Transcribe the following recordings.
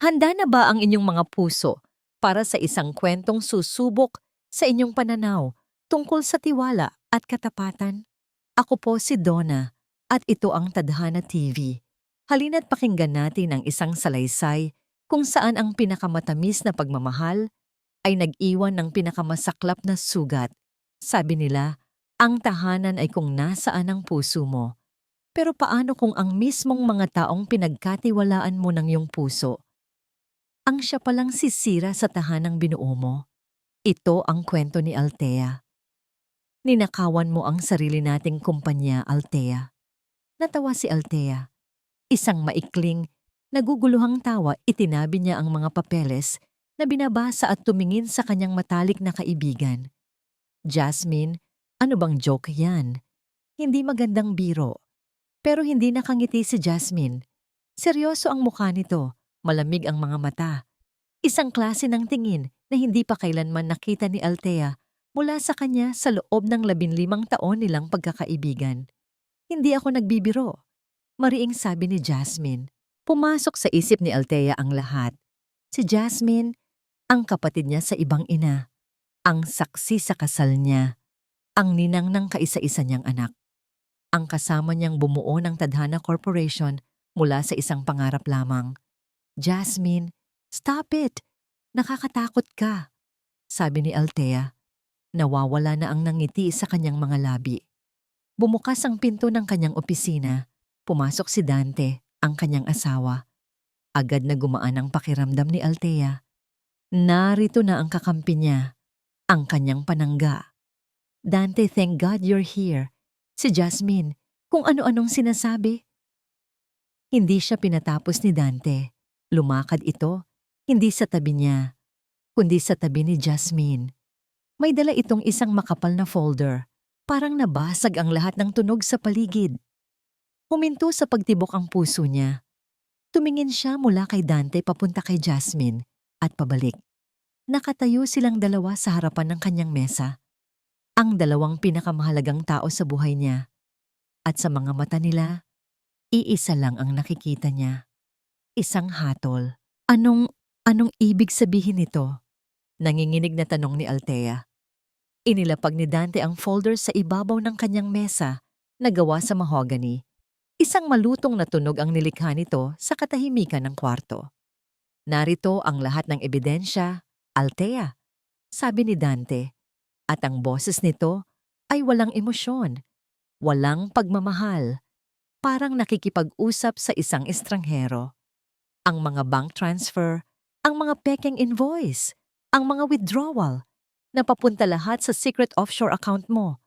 Handa na ba ang inyong mga puso para sa isang kwentong susubok sa inyong pananaw tungkol sa tiwala at katapatan? Ako po si Donna at ito ang Tadhana TV. Halina't pakinggan natin ang isang salaysay kung saan ang pinakamatamis na pagmamahal ay nag-iwan ng pinakamasaklap na sugat. Sabi nila, ang tahanan ay kung nasaan ang puso mo. Pero paano kung ang mismong mga taong pinagkatiwalaan mo ng iyong puso ang siya palang sisira sa tahanang binuo mo? Ito ang kwento ni Althea. Ninakawan mo ang sarili nating kumpanya, Althea. Natawa si Althea. Isang maikling, naguguluhang tawa, itinabi niya ang mga papeles na binabasa at tumingin sa kanyang matalik na kaibigan. Jasmine, ano bang joke yan? Hindi magandang biro. Pero hindi nakangiti si Jasmine. Seryoso ang mukha nito, malamig ang mga mata. Isang klase ng tingin na hindi pa kailanman nakita ni Althea mula sa kanya sa loob ng 15 taon nilang pagkakaibigan. Hindi ako nagbibiro, mariing sabi ni Jasmine. Pumasok sa isip ni Althea ang lahat. Si Jasmine, ang kapatid niya sa ibang ina, ang saksi sa kasal niya, ang ninang ng kaisa-isa niyang anak, ang kasama niyang bumuo ng Tadhana Corporation mula sa isang pangarap lamang. Jasmine, stop it! Nakakatakot ka, sabi ni Althea. Nawawala na ang nangiti sa kanyang mga labi. Bumukas ang pinto ng kanyang opisina. Pumasok si Dante, ang kanyang asawa. Agad na gumaan ang pakiramdam ni Althea. Narito na ang kakampi niya, ang kanyang panangga. Dante, thank God you're here. Si Jasmine, kung ano-anong sinasabi. Hindi siya pinatapos ni Dante. Lumakad ito, hindi sa tabi niya, kundi sa tabi ni Jasmine. May dala itong isang makapal na folder. Parang nabasag ang lahat ng tunog sa paligid. Huminto sa pagtibok ang puso niya. Tumingin siya mula kay Dante papunta kay Jasmine at pabalik. Nakatayo silang dalawa sa harapan ng kanyang mesa. Ang dalawang pinakamahalagang tao sa buhay niya. At sa mga mata nila, iisa lang ang nakikita niya. Isang hatol. Anong ibig sabihin nito? Nanginginig na tanong ni Althea. Inilapag ni Dante ang folder sa ibabaw ng kanyang mesa na gawa sa mahogany. Isang malutong na tunog ang nilikha nito sa katahimikan ng kwarto. Narito ang lahat ng ebidensya, Althea, sabi ni Dante. At ang boses nito ay walang emosyon, walang pagmamahal, parang nakikipag-usap sa isang estranghero. Ang mga bank transfer, ang mga pekeng invoice, ang mga withdrawal, napapunta lahat sa secret offshore account mo.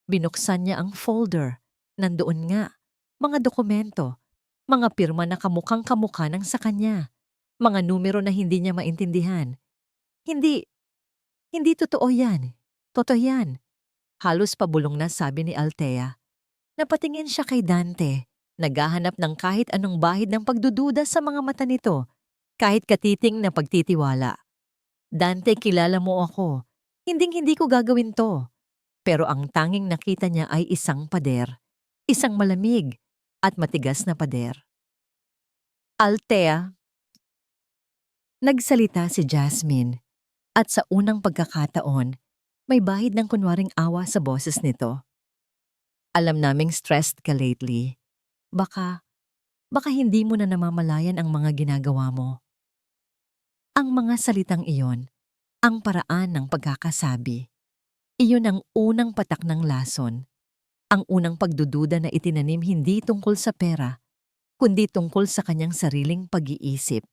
Binuksan niya ang folder. Nandoon nga, mga dokumento, mga pirma na kamukhang-kamukha ng sa kanya, mga numero na hindi niya maintindihan. Hindi totoo yan. Totoo yan. Halos pabulong na sabi ni Althea. Napatingin siya kay Dante, naghahanap ng kahit anong bahid ng pagdududa sa mga mata nito, kahit katiting na pagtitiwala. Dante, kilala mo ako. Hinding-hindi ko gagawin to. Pero ang tanging nakita niya ay isang pader. Isang malamig at matigas na pader. Althea. Nagsalita si Jasmine. At sa unang pagkakataon, may bahid ng kunwaring awa sa boses nito. Alam naming stressed ka lately. Baka hindi mo na namamalayan ang mga ginagawa mo. Ang mga salitang iyon, ang paraan ng pagkakasabi. Iyon ang unang patak ng lason. Ang unang pagdududa na itinanim hindi tungkol sa pera, kundi tungkol sa kanyang sariling pag-iisip.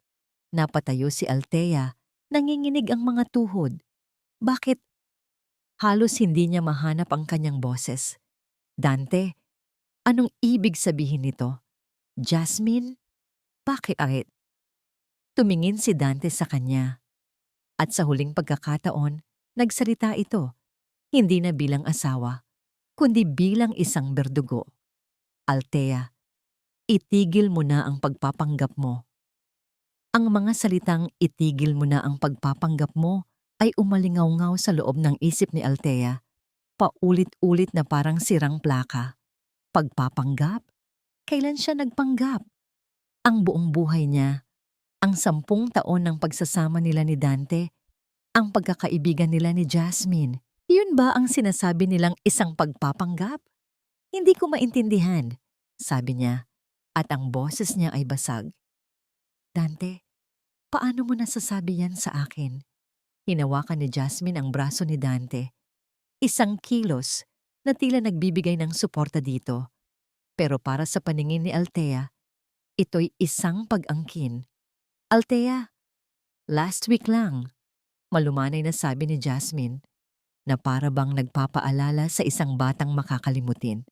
Napatayo si Althea, nanginginig ang mga tuhod. Bakit? Halos hindi niya mahanap ang kanyang boses. Dante, anong ibig sabihin nito? Jasmine? Bakit? Tumingin si Dante sa kanya. At sa huling pagkakataon, nagsalita ito. Hindi na bilang asawa, kundi bilang isang berdugo. Althea, itigil mo na ang pagpapanggap mo. Ang mga salitang itigil mo na ang pagpapanggap mo ay umalingaw-ngaw sa loob ng isip ni Althea. Paulit-ulit na parang sirang plaka. Pagpapanggap? Kailan siya nagpanggap? Ang buong buhay niya, Ang 10 taon ng pagsasama nila ni Dante, ang pagkakaibigan nila ni Jasmine. Yun ba ang sinasabi nilang isang pagpapanggap? Hindi ko maintindihan, sabi niya, at ang boses niya ay basag. Dante, paano mo nasasabi yan sa akin? Hinawakan ni Jasmine ang braso ni Dante. Isang kilos na tila nagbibigay ng suporta dito. Pero para sa paningin ni Althea, ito'y isang pag-angkin. Althea, last week lang, malumanay na sabi ni Jasmine na para bang nagpapaalala sa isang batang makakalimutin.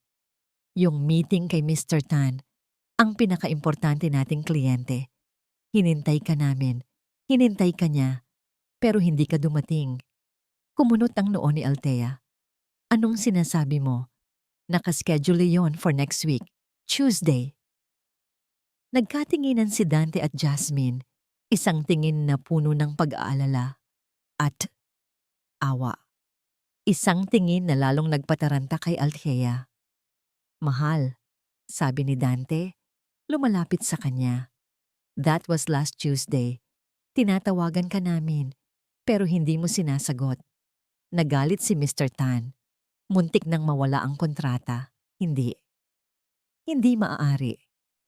Yung meeting kay Mr. Tan, ang pinakaimportante nating kliyente. Hinintay ka namin, hinintay ka niya, pero hindi ka dumating. Kumunot ang noo ni Althea. Anong sinasabi mo? Nakaschedule yon for next week, Tuesday. Nagkatinginan si Dante at Jasmine, isang tingin na puno ng pag-aalala at awa. Isang tingin na lalong nagpataranta kay Althea. Mahal, sabi ni Dante, lumalapit sa kanya. That was last Tuesday. Tinatawagan ka namin, pero hindi mo sinasagot. Nagalit si Mr. Tan. Muntik nang mawala ang kontrata. Hindi. Hindi maaari.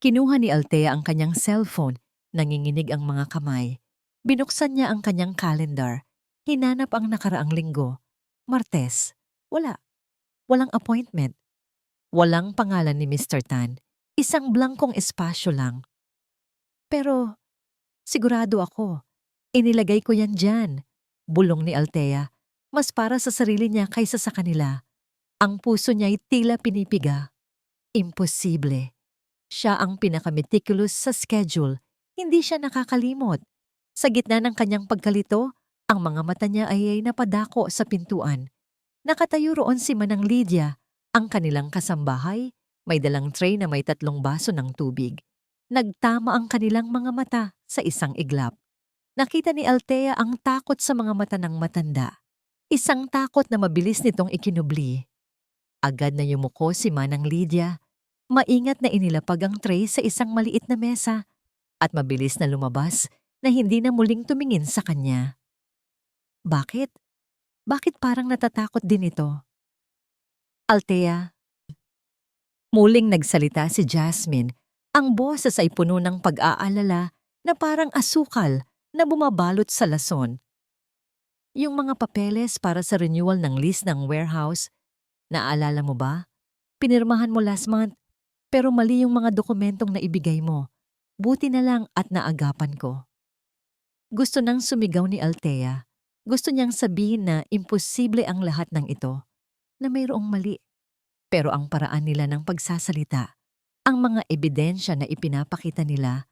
Kinuha ni Althea ang kanyang cellphone, nanginginig ang mga kamay. Binuksan niya ang kanyang calendar. Hinanap ang nakaraang linggo. Martes. Wala. Walang appointment. Walang pangalan ni Mr. Tan. Isang blankong espasyo lang. Pero, sigurado ako, inilagay ko yan dyan. Bulong ni Althea. Mas para sa sarili niya kaysa sa kanila. Ang puso niya'y tila pinipiga. Imposible. Siya ang pinakameticulous sa schedule. Hindi siya nakakalimot. Sa gitna ng kanyang pagkalito, ang mga mata niya ay napadako sa pintuan. Nakatayo roon si Manang Lydia, ang kanilang kasambahay, may dalang tray na may 3 baso ng tubig. Nagtama ang kanilang mga mata sa isang iglap. Nakita ni Althea ang takot sa mga mata ng matanda. Isang takot na mabilis nitong ikinubli. Agad na yumuko si Manang Lydia. Maingat na inilapag ang tray sa isang maliit na mesa at mabilis na lumabas na hindi na muling tumingin sa kanya. Bakit? Bakit parang natatakot din ito? Althea. Muling nagsalita si Jasmine. Ang boses ay puno ng pag-aalala na parang asukal na bumabalot sa lason. Yung mga papeles para sa renewal ng lease ng warehouse, naalala mo ba? Pinirmahan mo last month. Pero mali yung mga dokumentong naibigay mo. Buti na lang at naagapan ko. Gusto nang sumigaw ni Althea. Gusto niyang sabihin na imposible ang lahat ng ito, na mayroong mali. Pero ang paraan nila ng pagsasalita, ang mga ebidensya na ipinapakita nila,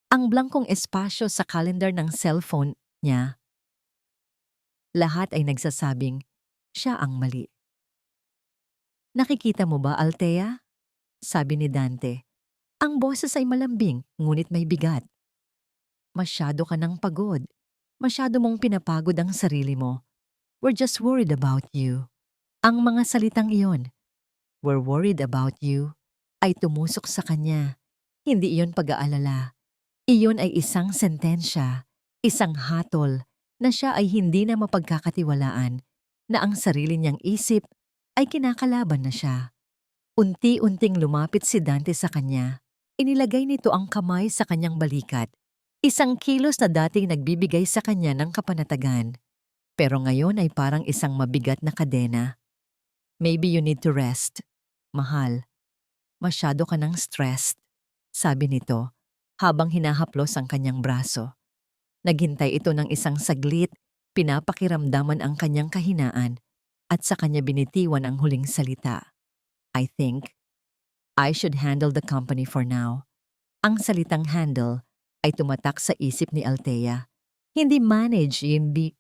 ang blankong espasyo sa calendar ng cellphone niya, lahat ay nagsasabing siya ang mali. Nakikita mo ba, Althea? Sabi ni Dante. Ang boses ay malambing, ngunit may bigat. Masyado ka nang pagod. Masyado mong pinapagod ang sarili mo. We're just worried about you. Ang mga salitang iyon, we're worried about you, ay tumusok sa kanya. Hindi iyon pag-aalala. Iyon ay isang sentensya, isang hatol, na siya ay hindi na mapagkakatiwalaan, na ang sarili niyang isip ay kinakalaban na siya. Unti-unting lumapit si Dante sa kanya. Inilagay nito ang kamay sa kanyang balikat. Isang kilos na dating nagbibigay sa kanya ng kapanatagan. Pero ngayon ay parang isang mabigat na kadena. Maybe you need to rest. Mahal, masyado ka nang stressed, sabi nito habang hinahaplos ang kanyang braso. Naghintay ito ng isang saglit, pinapakiramdaman ang kanyang kahinaan at sa kanya binitiwan ang huling salita. I think I should handle the company for now. Ang salitang handle ay tumatak sa isip ni Althea. Hindi manage, hindi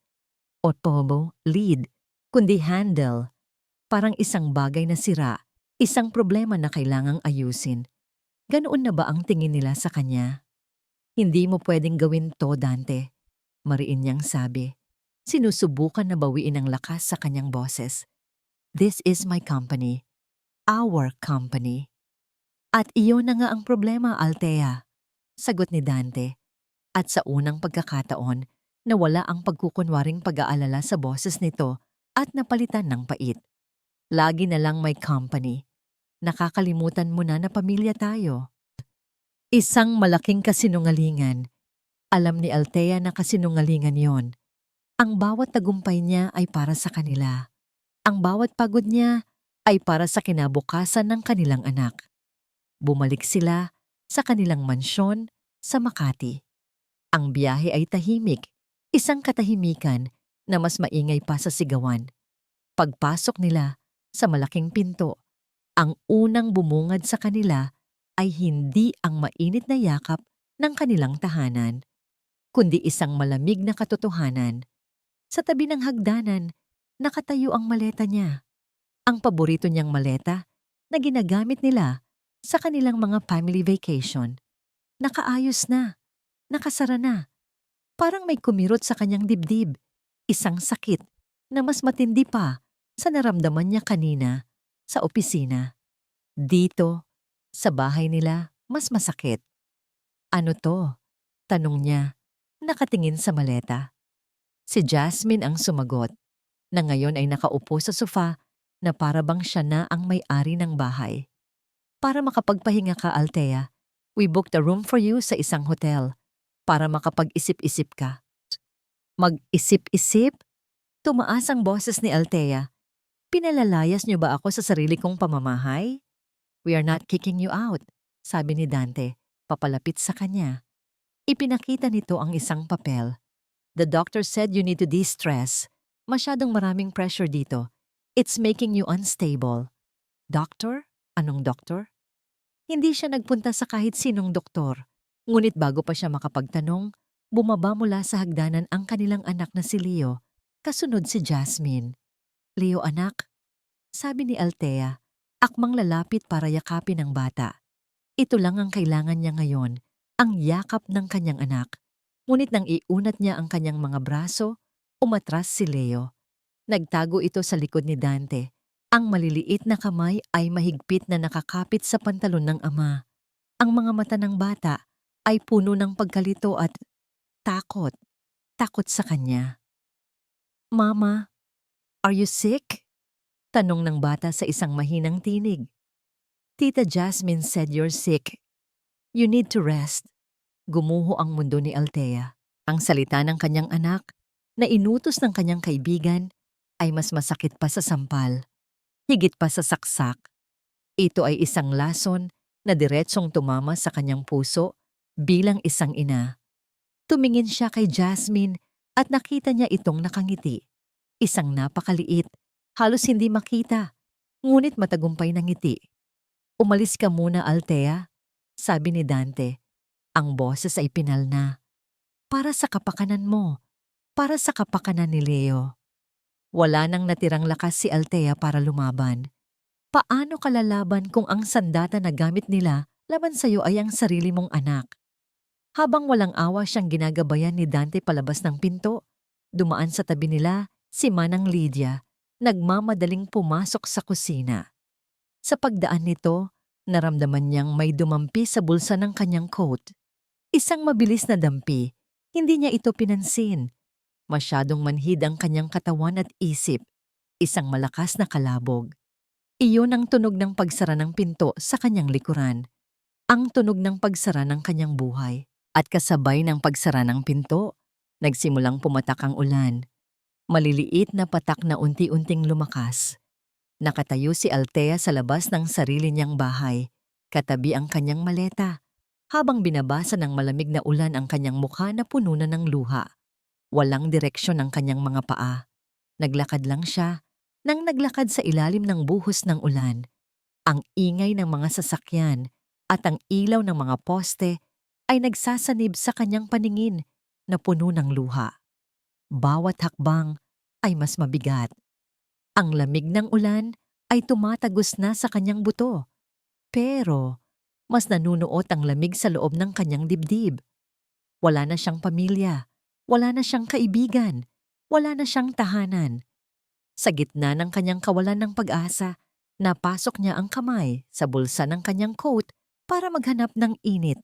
otobo, lead, kundi handle. Parang isang bagay na sira, isang problema na kailangang ayusin. Ganoon na ba ang tingin nila sa kanya? Hindi mo pwedeng gawin to, Dante. Mariin niyang sabi. Sinusubukan na bawiin ang lakas sa kanyang boses. This is my company. Our company. At iyon na nga ang problema, Althea. Sagot ni Dante. At sa unang pagkakataon, nawala ang pagkukunwaring pag-aalala sa boses nito at napalitan ng pait. Lagi na lang may company. Nakakalimutan mo na pamilya tayo. Isang malaking kasinungalingan. Alam ni Althea na kasinungalingan yon. Ang bawat tagumpay niya ay para sa kanila. Ang bawat pagod niya ay para sa kinabukasan ng kanilang anak. Bumalik sila sa kanilang mansyon sa Makati. Ang biyahe ay tahimik, isang katahimikan na mas maingay pa sa sigawan. Pagpasok nila sa malaking pinto, ang unang bumungad sa kanila ay hindi ang mainit na yakap ng kanilang tahanan, kundi isang malamig na katotohanan. Sa tabi ng hagdanan, nakatayo ang maleta niya. Ang paborito niyang maleta na ginagamit nila sa kanilang mga family vacation. Nakaayos na, nakasara na. Parang may kumirot sa kanyang dibdib. Isang sakit na mas matindi pa sa naramdaman niya kanina sa opisina. Dito, sa bahay nila, mas masakit. Ano to? Tanong niya, nakatingin sa maleta. Si Jasmine ang sumagot, na ngayon ay nakaupo sa sofa na para bang siya na ang may-ari ng bahay. Para makapagpahinga ka, Althea, we booked a room for you sa isang hotel para makapag-isip-isip ka. Mag-isip-isip? Tumaas ang boses ni Althea. Pinalalayas niyo ba ako sa sarili kong pamamahay? We are not kicking you out, sabi ni Dante, papalapit sa kanya. Ipinakita nito ang isang papel. The doctor said you need to de-stress. Masyadong maraming pressure dito. It's making you unstable. Doctor? Anong doktor? Hindi siya nagpunta sa kahit sinong doktor. Ngunit bago pa siya makapagtanong, bumaba mula sa hagdanan ang kanilang anak na si Leo, kasunod si Jasmine. Leo anak, sabi ni Althea, akmang lalapit para yakapin ang bata. Ito lang ang kailangan niya ngayon, ang yakap ng kanyang anak. Ngunit nang iunat niya ang kanyang mga braso, umatras si Leo. Nagtago ito sa likod ni Dante. Ang maliliit na kamay ay mahigpit na nakakapit sa pantalon ng ama. Ang mga mata ng bata ay puno ng pagkalito at takot. Takot sa kanya. Mama, are you sick? Tanong ng bata sa isang mahinang tinig. Tita Jasmine said you're sick. You need to rest. Gumuho ang mundo ni Althea. Ang salita ng kanyang anak na inutos ng kanyang kaibigan ay mas masakit pa sa sampal. Higit pa sa saksak. Ito ay isang lason na diretsong tumama sa kanyang puso bilang isang ina. Tumingin siya kay Jasmine at nakita niya itong nakangiti. Isang napakaliit, halos hindi makita, ngunit matagumpay na ngiti. Umalis ka muna, Althea, sabi ni Dante. Ang boses ay pinal na. Para sa kapakanan mo, para sa kapakanan ni Leo. Wala nang natirang lakas si Althea para lumaban. Paano ka lalaban kung ang sandata na gamit nila laban sa'yo ay ang sarili mong anak? Habang walang awa siyang ginagabayan ni Dante palabas ng pinto, dumaan sa tabi nila si Manang Lydia, nagmamadaling pumasok sa kusina. Sa pagdaan nito, naramdaman niyang may dumampi sa bulsa ng kanyang coat. Isang mabilis na dampi, hindi niya ito pinansin. Masyadong manhid ang kanyang katawan at isip, isang malakas na kalabog. Iyon ang tunog ng pagsara ng pinto sa kanyang likuran. Ang tunog ng pagsara ng kanyang buhay. At kasabay ng pagsara ng pinto, nagsimulang pumatak ang ulan. Maliliit na patak na unti-unting lumakas. Nakatayo si Althea sa labas ng sarili niyang bahay, katabi ang kanyang maleta, habang binabasa ng malamig na ulan ang kanyang mukha na puno na ng luha. Walang direksyon ang kanyang mga paa. Naglakad lang siya nang naglakad sa ilalim ng buhos ng ulan. Ang ingay ng mga sasakyan at ang ilaw ng mga poste ay nagsasanib sa kanyang paningin na puno ng luha. Bawat hakbang ay mas mabigat. Ang lamig ng ulan ay tumatagos na sa kanyang buto. Pero mas nanunuot ang lamig sa loob ng kanyang dibdib. Wala na siyang pamilya, wala na siyang kaibigan, wala na siyang tahanan. Sa gitna ng kanyang kawalan ng pag-asa, napasok niya ang kamay sa bulsa ng kanyang coat para maghanap ng init.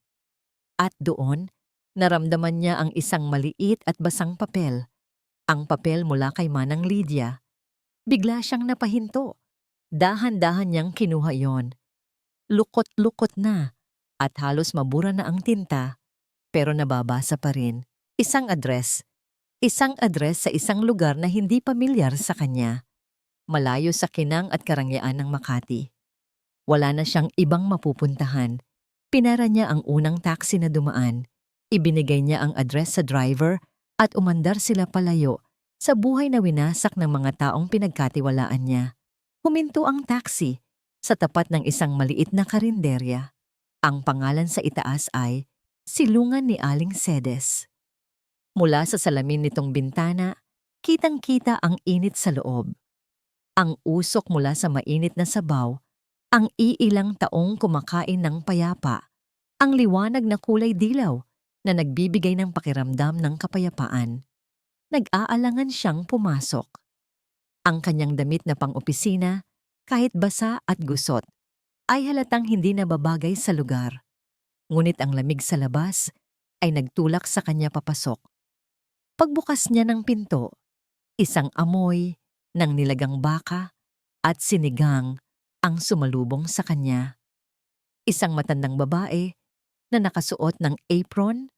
At doon, Naramdaman niya ang isang maliit at basang papel. Ang papel mula kay Manang Lydia. Bigla siyang napahinto. Dahan-dahan niyang kinuha yon. Lukot-lukot na at halos mabura na ang tinta, pero nababasa pa rin. Isang address. Isang address sa isang lugar na hindi pamilyar sa kanya. Malayo sa kinang at karangyaan ng Makati. Wala na siyang ibang mapupuntahan. Pinara niya ang unang taxi na dumaan. Ibinigay niya ang address sa driver at umandar sila palayo sa buhay na winasak ng mga taong pinagkatiwalaan niya. Huminto ang taxi sa tapat ng isang maliit na karinderya. Ang pangalan sa itaas ay Silungan ni Aling Sedes. Mula sa salamin nitong bintana, kitang-kita ang init sa loob. Ang usok mula sa mainit na sabaw, ang iilang taong kumakain ng payapa, ang liwanag na kulay dilaw na nagbibigay ng pakiramdam ng kapayapaan. Nag-aalangan siyang pumasok. Ang kanyang damit na pang-opisina, kahit basa at gusot, ay halatang hindi nababagay sa lugar. Ngunit ang lamig sa labas ay nagtulak sa kanya papasok. Pagbukas niya ng pinto, isang amoy ng nilagang baka at sinigang ang sumalubong sa kanya. Isang matandang babae na nakasuot ng apron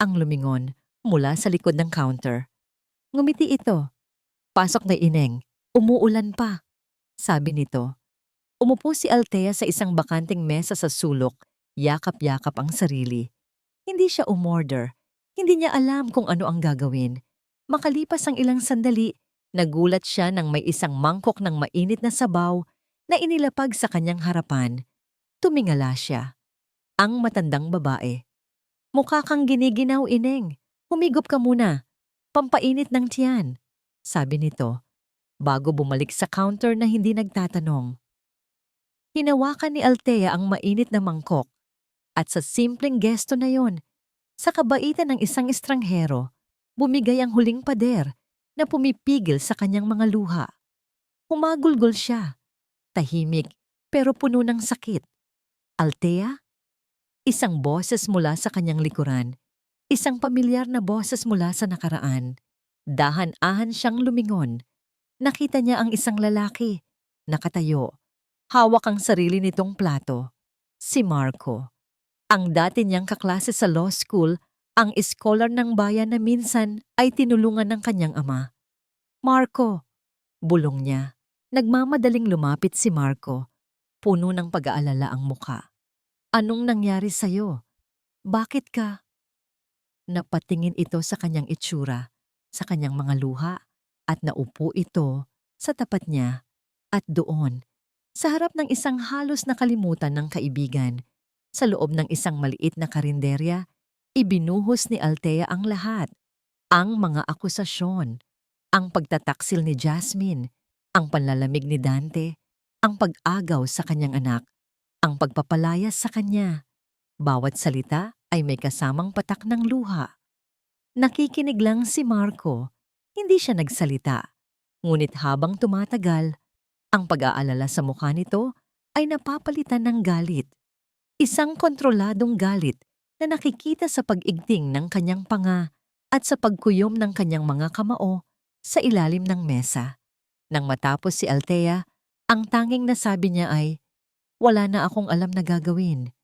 ang lumingon mula sa likod ng counter. Ngumiti ito. "Pasok na, Ineng. Umuulan pa," sabi nito. Umupo si Althea sa isang bakanting mesa sa sulok, yakap-yakap ang sarili. Hindi siya umorder. Hindi niya alam kung ano ang gagawin. Makalipas ang ilang sandali, nagulat siya nang may isang mangkok ng mainit na sabaw na inilapag sa kanyang harapan. Tumingala siya. Ang matandang babae. "Mukha kang giniginaw, Ineng. Humigop ka muna. Pampainit ng tiyan," sabi nito, bago bumalik sa counter na hindi nagtatanong. Hinawakan ni Althea ang mainit na mangkok at sa simpleng gesto na yon, sa kabaitan ng isang estranghero, bumigay ang huling pader na pumipigil sa kanyang mga luha. Humagulgol siya, tahimik pero puno ng sakit. "Althea?" Isang boses mula sa kanyang likuran, isang pamilyar na boses mula sa nakaraan. Dahan-ahan siyang lumingon. Nakita niya ang isang lalaki, nakatayo. Hawak ang sarili nitong plato. Si Marco. Ang dati niyang kaklase sa law school, ang scholar ng bayan na minsan ay tinulungan ng kanyang ama. "Marco," bulong niya. Nagmamadaling lumapit si Marco. Puno ng pag-aalala ang muka. "Anong nangyari sa'yo? Bakit ka?" Napatingin ito sa kanyang itsura, sa kanyang mga luha, at naupo ito sa tapat niya. At doon, sa harap ng isang halos nakalimutan ng kaibigan, sa loob ng isang maliit na karinderya, ibinuhos ni Althea ang lahat. Ang mga akusasyon, ang pagtataksil ni Jasmine, ang panlalamig ni Dante, ang pag-agaw sa kanyang anak, ang pagpapalayas sa kanya. Bawat salita ay may kasamang patak ng luha. Nakikinig lang si Marco. Hindi siya nagsalita. Ngunit habang tumatagal, ang pag-aalala sa mukha nito ay napapalitan ng galit. Isang kontroladong galit na nakikita sa pag-igting ng kanyang panga at sa pagkuyom ng kanyang mga kamao sa ilalim ng mesa. Nang matapos si Althea, ang tanging nasabi niya ay, "Wala na akong alam na gagawin."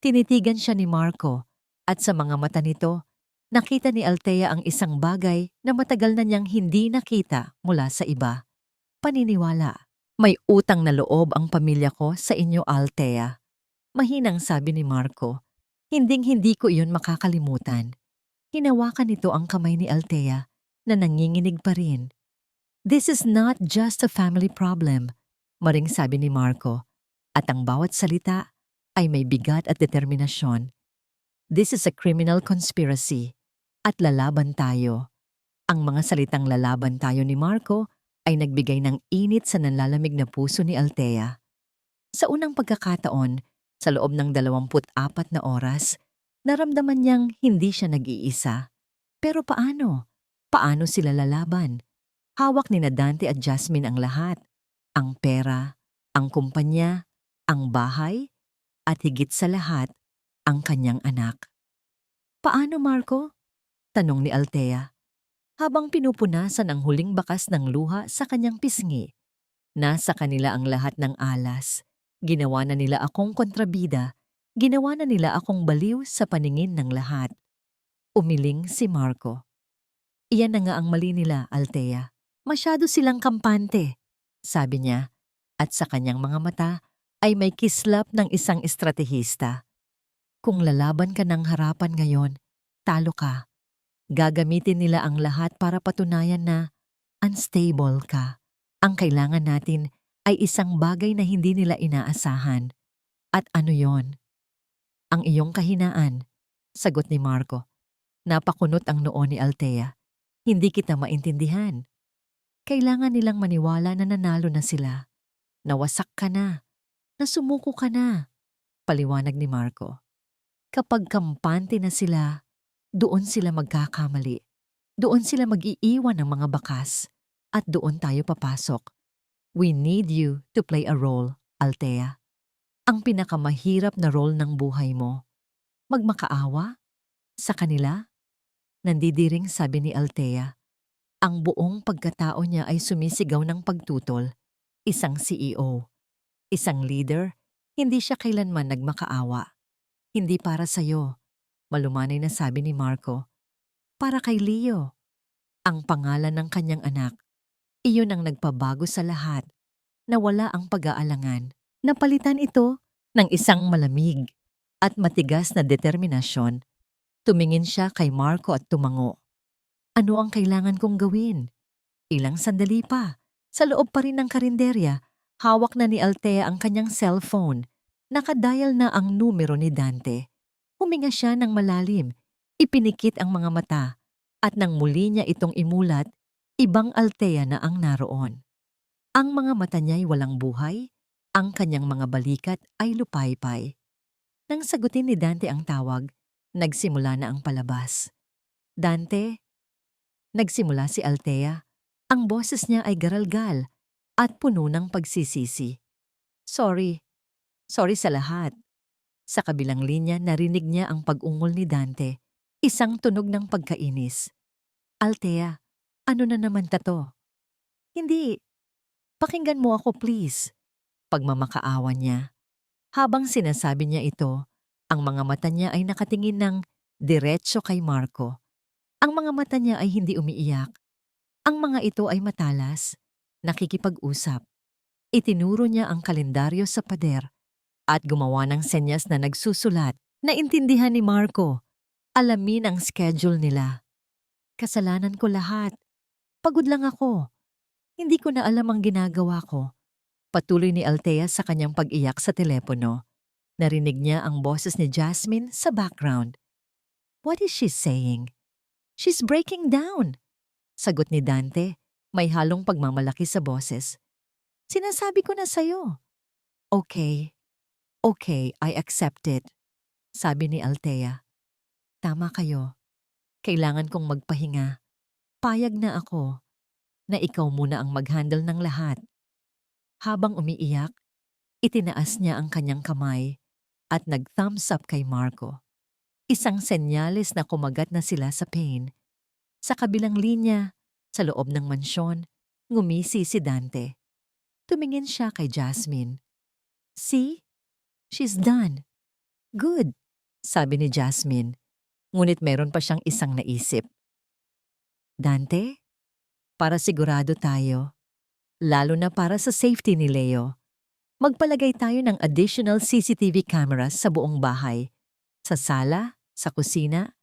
Tinitigan siya ni Marco at sa mga mata nito, nakita ni Althea ang isang bagay na matagal na niyang hindi nakita mula sa iba. Paniniwala. "May utang na loob ang pamilya ko sa inyo, Althea," mahinang sabi ni Marco. Hinding-hindi ko iyon makakalimutan. Hinawakan nito ang kamay ni Althea na nanginginig pa rin. "This is not just a family problem," maring sabi ni Marco. At ang bawat salita ay may bigat at determinasyon. "This is a criminal conspiracy at lalaban tayo." Ang mga salitang "lalaban tayo" ni Marco ay nagbigay ng init sa nanlalamig na puso ni Althea. Sa unang pagkakataon, sa loob ng 24 na oras, naramdaman niyang hindi siya nag-iisa. Pero paano? Paano sila lalaban? Hawak ni Dante at Jasmine ang lahat. Ang pera, ang kumpanya, ang bahay, at higit sa lahat, ang kanyang anak. Paano, Marco? Tanong ni Althea, habang pinupunasan ang huling bakas ng luha sa kanyang pisngi. Nasa kanila ang lahat ng alas. Ginawa na nila akong kontrabida. Ginawa na nila akong baliw sa paningin ng lahat. Umiling si Marco. Iyan na nga ang mali nila, Althea. Masyado silang kampante, sabi niya, at sa kanyang mga mata ay may kislap ng isang estratehista. Kung lalaban ka ng harapan ngayon, talo ka. Gagamitin nila ang lahat para patunayan na unstable ka. Ang kailangan natin ay isang bagay na hindi nila inaasahan. At ano yon? Ang iyong kahinaan, sagot ni Marco. Napakunot ang noo ni Althea. Hindi kita maintindihan. Kailangan nilang maniwala na nanalo na sila. Nawasak ka na. Nasumuko ka na. Paliwanag ni Marco. Kapag kampante na sila, doon sila magkakamali. Doon sila mag-iiwan ng mga bakas. At doon tayo papasok. We need you to play a role, Althea. Ang pinakamahirap na role ng buhay mo. Magmakaawa? Sa kanila? Nandidiring sabi ni Althea. Ang buong pagkatao niya ay sumisigaw ng pagtutol. Isang CEO. Isang leader, hindi siya kailanman nagmakaawa. Hindi para sa'yo. Malumanay na sabi ni Marco. Para kay Leo. Ang pangalan ng kanyang anak. Iyon ang nagpabago sa lahat. Nawala ang pag-aalangan. Napalitan ito ng isang malamig at matigas na determinasyon. Tumingin siya kay Marco at tumango. Ano ang kailangan kong gawin? Ilang sandali pa. Sa loob pa rin ng karinderya, hawak na ni Althea ang kanyang cellphone. Nakadial na ang numero ni Dante. Huminga siya ng malalim. Ipinikit ang mga mata. At nang muli niya itong imulat, ibang Althea na ang naroon. Ang mga mata niya'y walang buhay, ang kanyang mga balikat ay lupaypay. Nang sagutin ni Dante ang tawag, nagsimula na ang palabas. Dante? Nagsimula si Althea. Ang boses niya ay garalgal at puno ng pagsisisi. Sorry. Sorry sa lahat. Sa kabilang linya narinig niya ang pag-ungol ni Dante, isang tunog ng pagkainis. Althea, ano na naman tato? Hindi. Pakinggan mo ako please. Pagmamakaawa niya. Habang sinasabi niya ito, ang mga mata niya ay nakatingin ng diretso kay Marco. Ang mga mata niya ay hindi umiiyak. Ang mga ito ay matalas, nakikipag-usap. Itinuro niya ang kalendaryo sa pader at gumawa ng senyas na nagsusulat. Naintindihan ni Marco. Alamin ang schedule nila. Kasalanan ko lahat. Pagod lang ako. Hindi ko na alam ang ginagawa ko. Patuloy ni Althea sa kanyang pag-iyak sa telepono. Narinig niya ang boses ni Jasmine sa background. What is she saying? She's breaking down. Sagot ni Dante, may halong pagmamalaki sa boses. Sinasabi ko na sa'yo. Okay. Okay, I accept it. Sabi ni Althea. Tama kayo. Kailangan kong magpahinga. Payag na ako na ikaw muna ang mag-handle ng lahat. Habang umiiyak, itinaas niya ang kanyang kamay at nag-thumbs up kay Marco. Isang senyales na kumagat na sila sa pain. Sa kabilang linya, sa loob ng mansyon, ngumisi si Dante. Tumingin siya kay Jasmine. See? She's done. Good, sabi ni Jasmine. Ngunit meron pa siyang isang naisip. Dante, para sigurado tayo, lalo na para sa safety ni Leo, magpalagay tayo ng additional CCTV cameras sa buong bahay. Sa sala, sa kusina,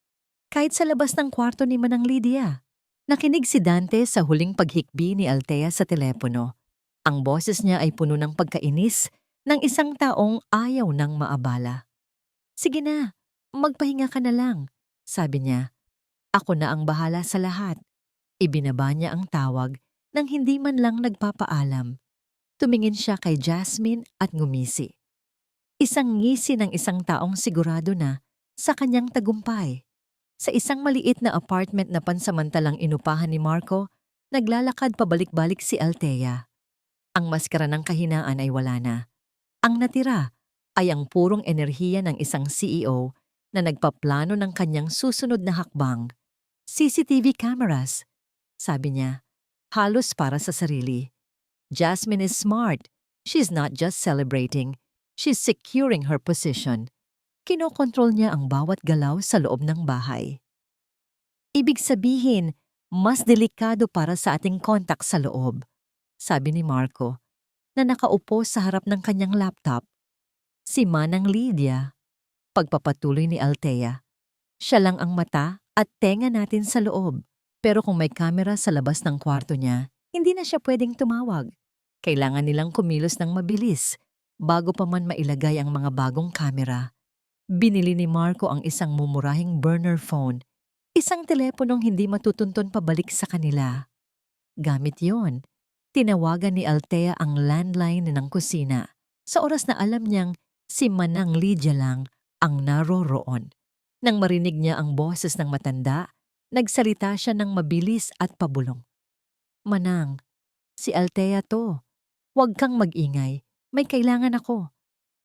kahit sa labas ng kwarto ni Manang Lydia. Nakinig si Dante sa huling paghikbi ni Althea sa telepono. Ang boses niya ay puno ng pagkainis ng isang taong ayaw nang maabala. Sige na, magpahinga ka na lang, sabi niya. Ako na ang bahala sa lahat. Ibinaba niya ang tawag nang hindi man lang nagpapaalam. Tumingin siya kay Jasmine at ngumisi. Isang ngisi ng isang taong sigurado na sa kanyang tagumpay. Sa isang maliit na apartment na pansamantalang inupahan ni Marco, naglalakad pabalik-balik si Althea. Ang maskara ng kahinaan ay wala na. Ang natira ay ang purong enerhiya ng isang CEO na nagpaplano ng kanyang susunod na hakbang. CCTV cameras, sabi niya, halos para sa sarili. Jasmine is smart. She's not just celebrating. She's securing her position. Kinokontrol niya ang bawat galaw sa loob ng bahay. Ibig sabihin, mas delikado para sa ating kontak sa loob, sabi ni Marco, na nakaupo sa harap ng kanyang laptop. Si Manang Lydia, pagpapatuloy ni Althea. Siya lang ang mata at tenga natin sa loob. Pero kung may kamera sa labas ng kwarto niya, hindi na siya pwedeng tumawag. Kailangan nilang kumilos ng mabilis bago pa man mailagay ang mga bagong kamera. Binili ni Marco ang isang mumurahing burner phone, isang teleponong hindi matutunton pabalik sa kanila. Gamit yon, tinawagan ni Althea ang landline ng kusina sa oras na alam niyang si Manang Lydia lang ang naroroon. Nang marinig niya ang boses ng matanda, nagsalita siya ng mabilis at pabulong. "Manang, si Althea to. Huwag kang mag-ingay, may kailangan ako."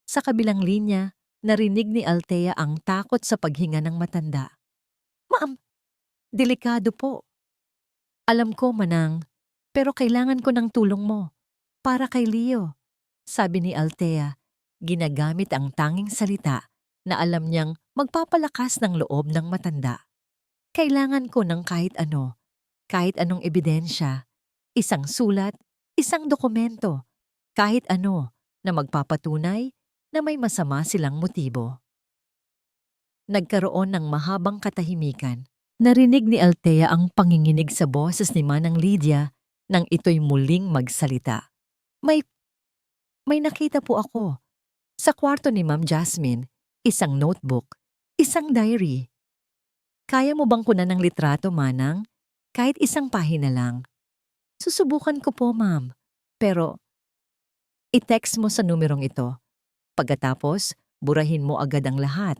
Sa kabilang linya, narinig ni Althea ang takot sa paghinga ng matanda. "Ma'am, delikado po." "Alam ko, Manang, pero kailangan ko ng tulong mo. Para kay Leo," sabi ni Althea, ginagamit ang tanging salita na alam niyang magpapalakas ng loob ng matanda. "Kailangan ko ng kahit anong ebidensya, isang sulat, isang dokumento, kahit ano na magpapatunay na may masama silang motibo." Nagkaroon ng mahabang katahimikan. Narinig ni Althea ang panginginig sa boses ni Manang Lydia nang ito'y muling magsalita. May nakita po ako. Sa kwarto ni Ma'am Jasmine, isang notebook, isang diary. Kaya mo bang kunan ng litrato, Manang? Kahit isang pahina lang. "Susubukan ko po, ma'am. Pero i-text mo sa numerong ito. Pagkatapos, burahin mo agad ang lahat.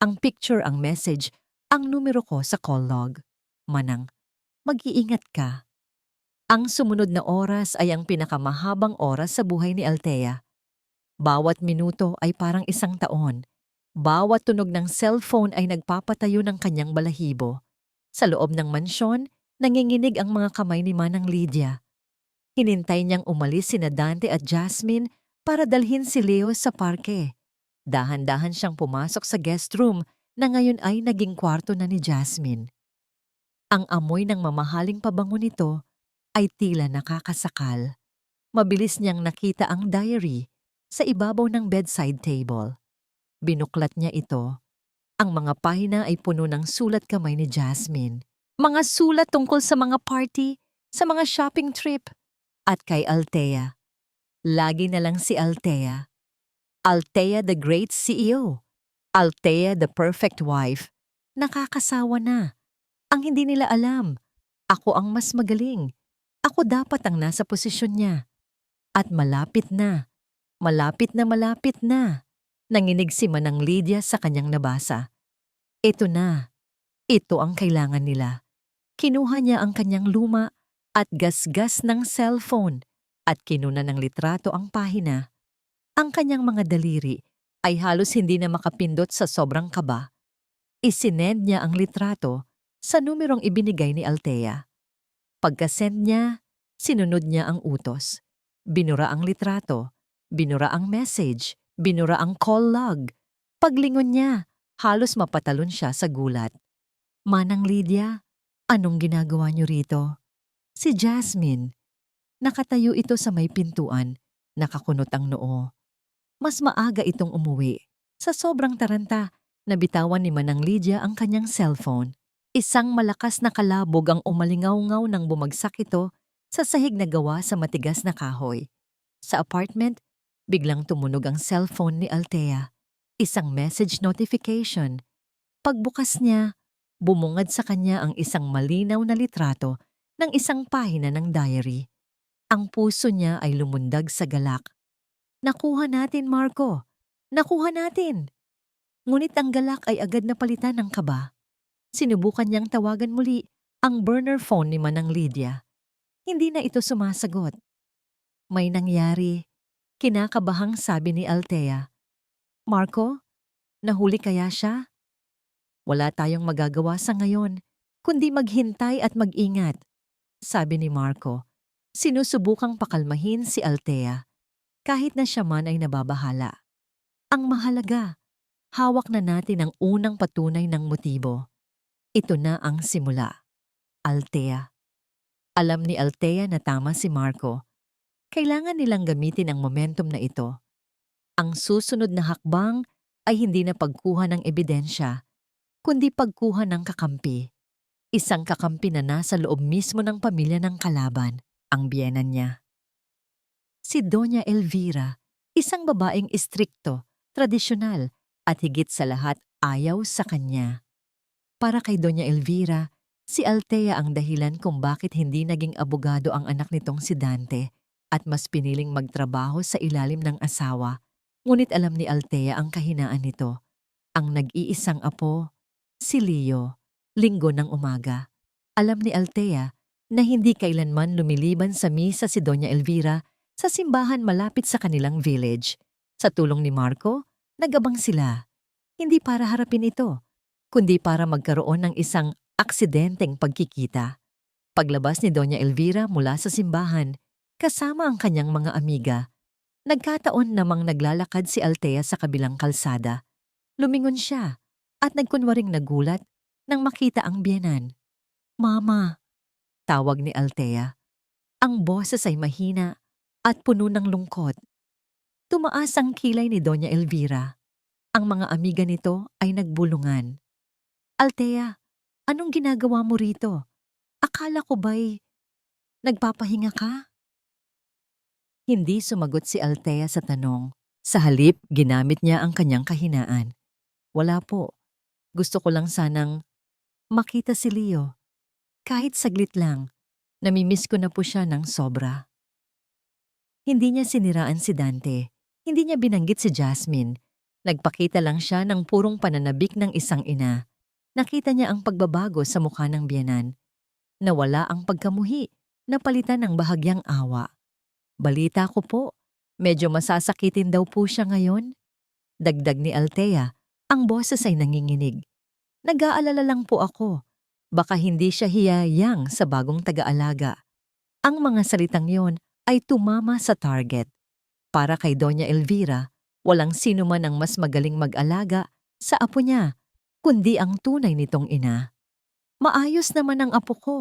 Ang picture, ang message, ang numero ko sa call log. Manang, mag-iingat ka." Ang sumunod na oras ay ang pinakamahabang oras sa buhay ni Althea. Bawat minuto ay parang isang taon. Bawat tunog ng cellphone ay nagpapatayo ng kanyang balahibo. Sa loob ng mansyon, nanginginig ang mga kamay ni Manang Lydia. Hinintay niyang umalis sina Dante at Jasmine para dalhin si Leo sa parke. Dahan-dahan siyang pumasok sa guest room na ngayon ay naging kwarto na ni Jasmine. Ang amoy ng mamahaling pabango nito ay tila nakakasakal. Mabilis niyang nakita ang diary sa ibabaw ng bedside table. Binuklat niya ito. Ang mga pahina ay puno ng sulat kamay ni Jasmine. Mga sulat tungkol sa mga party, sa mga shopping trip, at kay Althea. Lagi na lang si Althea. Althea the great CEO. Althea the perfect wife. Nakakasawa na. Ang hindi nila alam, ako ang mas magaling. Ako dapat ang nasa posisyon niya. At malapit na. Malapit na malapit na. Nanginig si Manang Lydia sa kanyang nabasa. Ito na. Ito ang kailangan nila. Kinuha niya ang kanyang luma at gasgas ng cellphone at kinuna ng litrato ang pahina. Ang kanyang mga daliri ay halos hindi na makapindot sa sobrang kaba. Isinend niya ang litrato sa numerong ibinigay ni Althea. Pagka-send niya, sinunod niya ang utos. Binura ang litrato, binura ang message, binura ang call log. Paglingon niya, halos mapatalon siya sa gulat. "Manang Lydia, anong ginagawa niyo rito?" Si Jasmine. Nakatayo ito sa may pintuan, nakakunot ang noo. Mas maaga itong umuwi. Sa sobrang taranta, nabitawan ni Manang Lydia ang kanyang cellphone. Isang malakas na kalabog ang umalingaw-ngaw nang bumagsak ito sa sahig na gawa sa matigas na kahoy. Sa apartment, biglang tumunog ang cellphone ni Althea. Isang message notification. Pagbukas niya, bumungad sa kanya ang isang malinaw na litrato ng isang pahina ng diary. Ang puso niya ay lumundag sa galak. "Nakuha natin, Marco. Nakuha natin." Ngunit ang galak ay agad na palitan ng kaba. Sinubukan niyang tawagan muli ang burner phone ni Manang Lydia. Hindi na ito sumasagot. "May nangyari," kinakabahang sabi ni Althea. "Marco, nahuli kaya siya?" Wala tayong magagawa sa ngayon, kundi maghintay at mag-ingat, sabi ni Marco. Sinusubukang pakalmahin si Althea, kahit na siya man ay nababahala. Ang mahalaga, hawak na natin ang unang patunay ng motibo. Ito na ang simula. Althea. Alam ni Althea na tama si Marco. Kailangan nilang gamitin ang momentum na ito. Ang susunod na hakbang ay hindi na pagkuha ng ebidensya, kundi pagkuha ng kakampi. Isang kakampi na nasa loob mismo ng pamilya ng kalaban, ang biyenan niya. Si Doña Elvira, isang babaeng istrikto, tradisyonal, at higit sa lahat ayaw sa kanya. Para kay Doña Elvira, si Althea ang dahilan kung bakit hindi naging abogado ang anak nitong si Dante at mas piniling magtrabaho sa ilalim ng asawa. Ngunit alam ni Althea ang kahinaan nito. Ang nag-iisang apo, si Leo, linggo ng umaga. Alam ni Althea na hindi kailanman lumiliban sa misa si Doña Elvira sa simbahan malapit sa kanilang village. Sa tulong ni Marco, nagabang sila. Hindi para harapin ito, kundi para magkaroon ng isang aksidenteng pagkikita. Paglabas ni Doña Elvira mula sa simbahan, kasama ang kanyang mga amiga, nagkataon namang naglalakad si Althea sa kabilang kalsada. Lumingon siya at nagkunwaring nagulat nang makita ang biyenan. "Mama," tawag ni Althea. Ang boses ay mahina at puno ng lungkot. Tumaas ang kilay ni Doña Elvira. Ang mga amiga nito ay nagbulungan. "Althea, anong ginagawa mo rito? Akala ko ba'y nagpapahinga ka?" Hindi sumagot si Althea sa tanong. Sa halip, ginamit niya ang kanyang kahinaan. "Wala po. Gusto ko lang sanang makita si Leo. Kahit saglit lang, namimiss ko na po siya ng sobra." Hindi niya siniraan si Dante. Hindi niya binanggit si Jasmine. Nagpakita lang siya ng purong pananabik ng isang ina. Nakita niya ang pagbabago sa mukha ng biyenan. Nawala ang pagkamuhi, napalitan ng bahagyang awa. "Balita ko po, medyo masasakitin daw po siya ngayon." Dagdag ni Althea, ang boses ay nanginginig. "Nag-aalala lang po ako. Baka hindi siya hiyayang sa bagong taga-alaga." Ang mga salitang yon ay tumama sa target. Para kay Doña Elvira, walang sino man ang mas magaling mag-alaga sa apo niya, kundi ang tunay nitong ina. "Maayos naman ang apo ko,"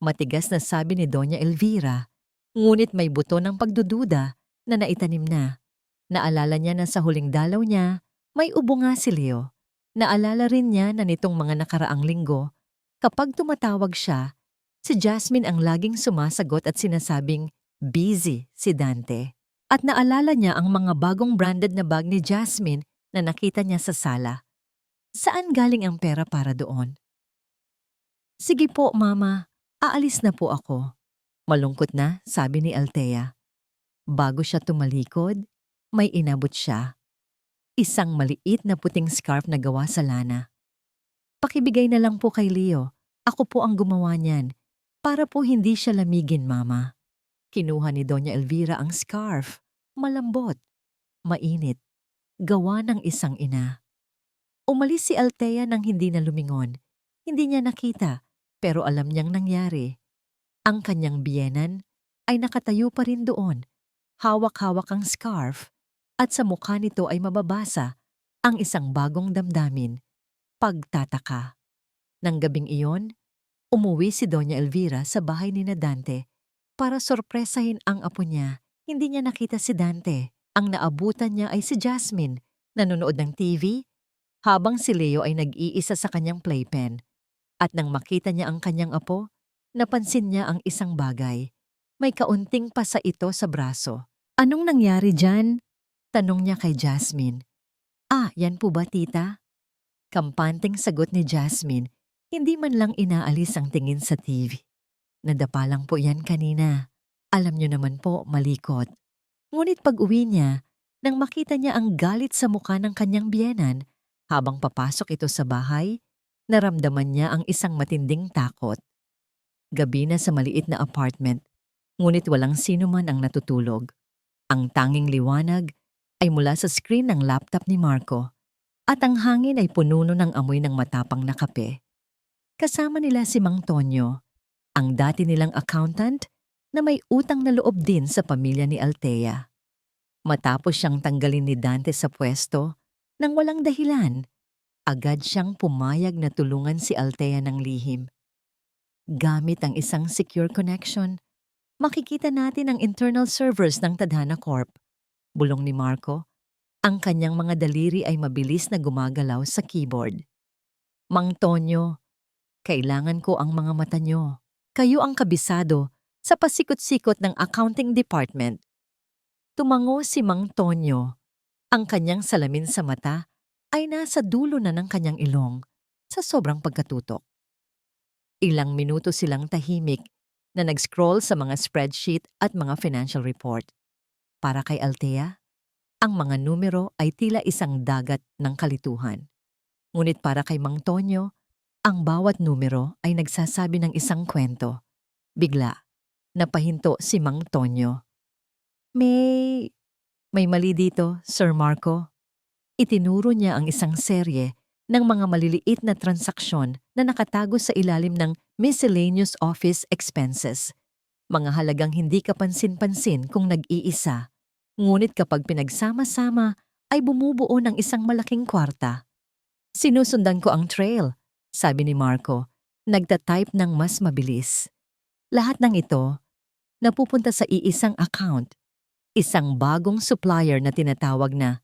matigas na sabi ni Doña Elvira. Ngunit may buto ng pagdududa na naitanim na. Naalala niya na sa huling dalaw niya, may ubo nga si Leo. Naalala rin niya na nitong mga nakaraang linggo, kapag tumatawag siya, si Jasmine ang laging sumasagot at sinasabing busy si Dante. At naalala niya ang mga bagong branded na bag ni Jasmine na nakita niya sa sala. Saan galing ang pera para doon? "Sige po, Mama. Aalis na po ako." Malungkot na, sabi ni Althea. Bago siya tumalikod, may inabot siya. Isang maliit na puting scarf na gawa sa lana. "Pakibigay na lang po kay Leo. Ako po ang gumawa niyan. Para po hindi siya lamigin, Mama." Kinuha ni Doña Elvira ang scarf. Malambot, mainit, gawa ng isang ina. Umalis si Althea nang hindi na lumingon. Hindi niya nakita, pero alam niyang nangyari. Ang kanyang biyenan ay nakatayo pa rin doon. Hawak-hawak ang scarf at sa mukha nito ay mababasa ang isang bagong damdamin, pagtataka. Nang gabing iyon, umuwi si Doña Elvira sa bahay ni Dante para sorpresahin ang apo niya. Hindi niya nakita si Dante. Ang naabutan niya ay si Jasmine, nanonood ng TV, habang si Leo ay nag-iisa sa kanyang playpen. At nang makita niya ang kanyang apo, napansin niya ang isang bagay. May kaunting pasa ito sa braso. "Anong nangyari dyan?" tanong niya kay Jasmine. "Ah, yan po ba, tita?" Kampanteng sagot ni Jasmine, hindi man lang inaalis ang tingin sa TV. "Nadapa lang po yan kanina. Alam niyo naman po, malikot." Ngunit pag-uwi niya, nang makita niya ang galit sa mukha ng kanyang biyenan, habang papasok ito sa bahay, naramdaman niya ang isang matinding takot. Gabi na sa maliit na apartment, ngunit walang sino man ang natutulog. Ang tanging liwanag ay mula sa screen ng laptop ni Marco. at ang hangin ay pununo ng amoy ng matapang na kape. Kasama nila si Mang Tonyo, ang dati nilang accountant na may utang na loob din sa pamilya ni Althea. Matapos siyang tanggalin ni Dante sa pwesto, nang walang dahilan, agad siyang pumayag na tulungan si Althea ng lihim. Gamit ang isang secure connection, makikita natin ang internal servers ng Tadhana Corp. Bulong ni Marco, ang kanyang mga daliri ay mabilis na gumagalaw sa keyboard. Mang Tonyo, kailangan ko ang mga mata nyo. Kayo ang kabisado sa pasikot-sikot ng accounting department. Tumango si Mang Tonyo. Ang kanyang salamin sa mata ay nasa dulo na ng kanyang ilong sa sobrang pagkatutok. Ilang minuto silang tahimik na nag-scroll sa mga spreadsheet at mga financial report. Para kay Althea, ang mga numero ay tila isang dagat ng kalituhan. Ngunit para kay Mang Tonyo, ang bawat numero ay nagsasabi ng isang kwento. Bigla, napahinto si Mang Tonyo. May mali dito, Sir Marco. Itinuro niya ang isang serye ng mga maliliit na transaksyon na nakatago sa ilalim ng miscellaneous office expenses. Mga halagang hindi kapansin-pansin kung nag-iisa, ngunit kapag pinagsama-sama ay bumubuo ng isang malaking kwarta. Sinusundan ko ang trail, sabi ni Marco, nagtatype ng mas mabilis. Lahat ng ito napupunta sa iisang account, isang bagong supplier na tinatawag na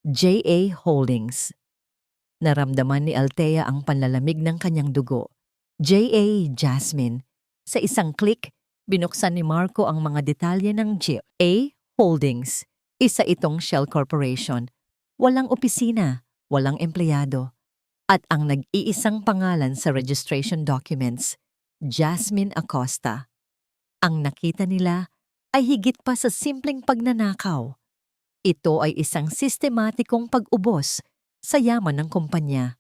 JA Holdings. Naramdaman ni Althea ang panlalamig ng kanyang dugo. JA Jasmine. Sa isang click, binuksan ni Marco ang mga detalye ng JA Holdings. Isa itong shell corporation. Walang opisina, walang empleyado. At ang nag-iisang pangalan sa registration documents, Jasmine Acosta. Ang nakita nila ay higit pa sa simpleng pagnanakaw. Ito ay isang sistematikong pag-ubos sa yaman ng kumpanya.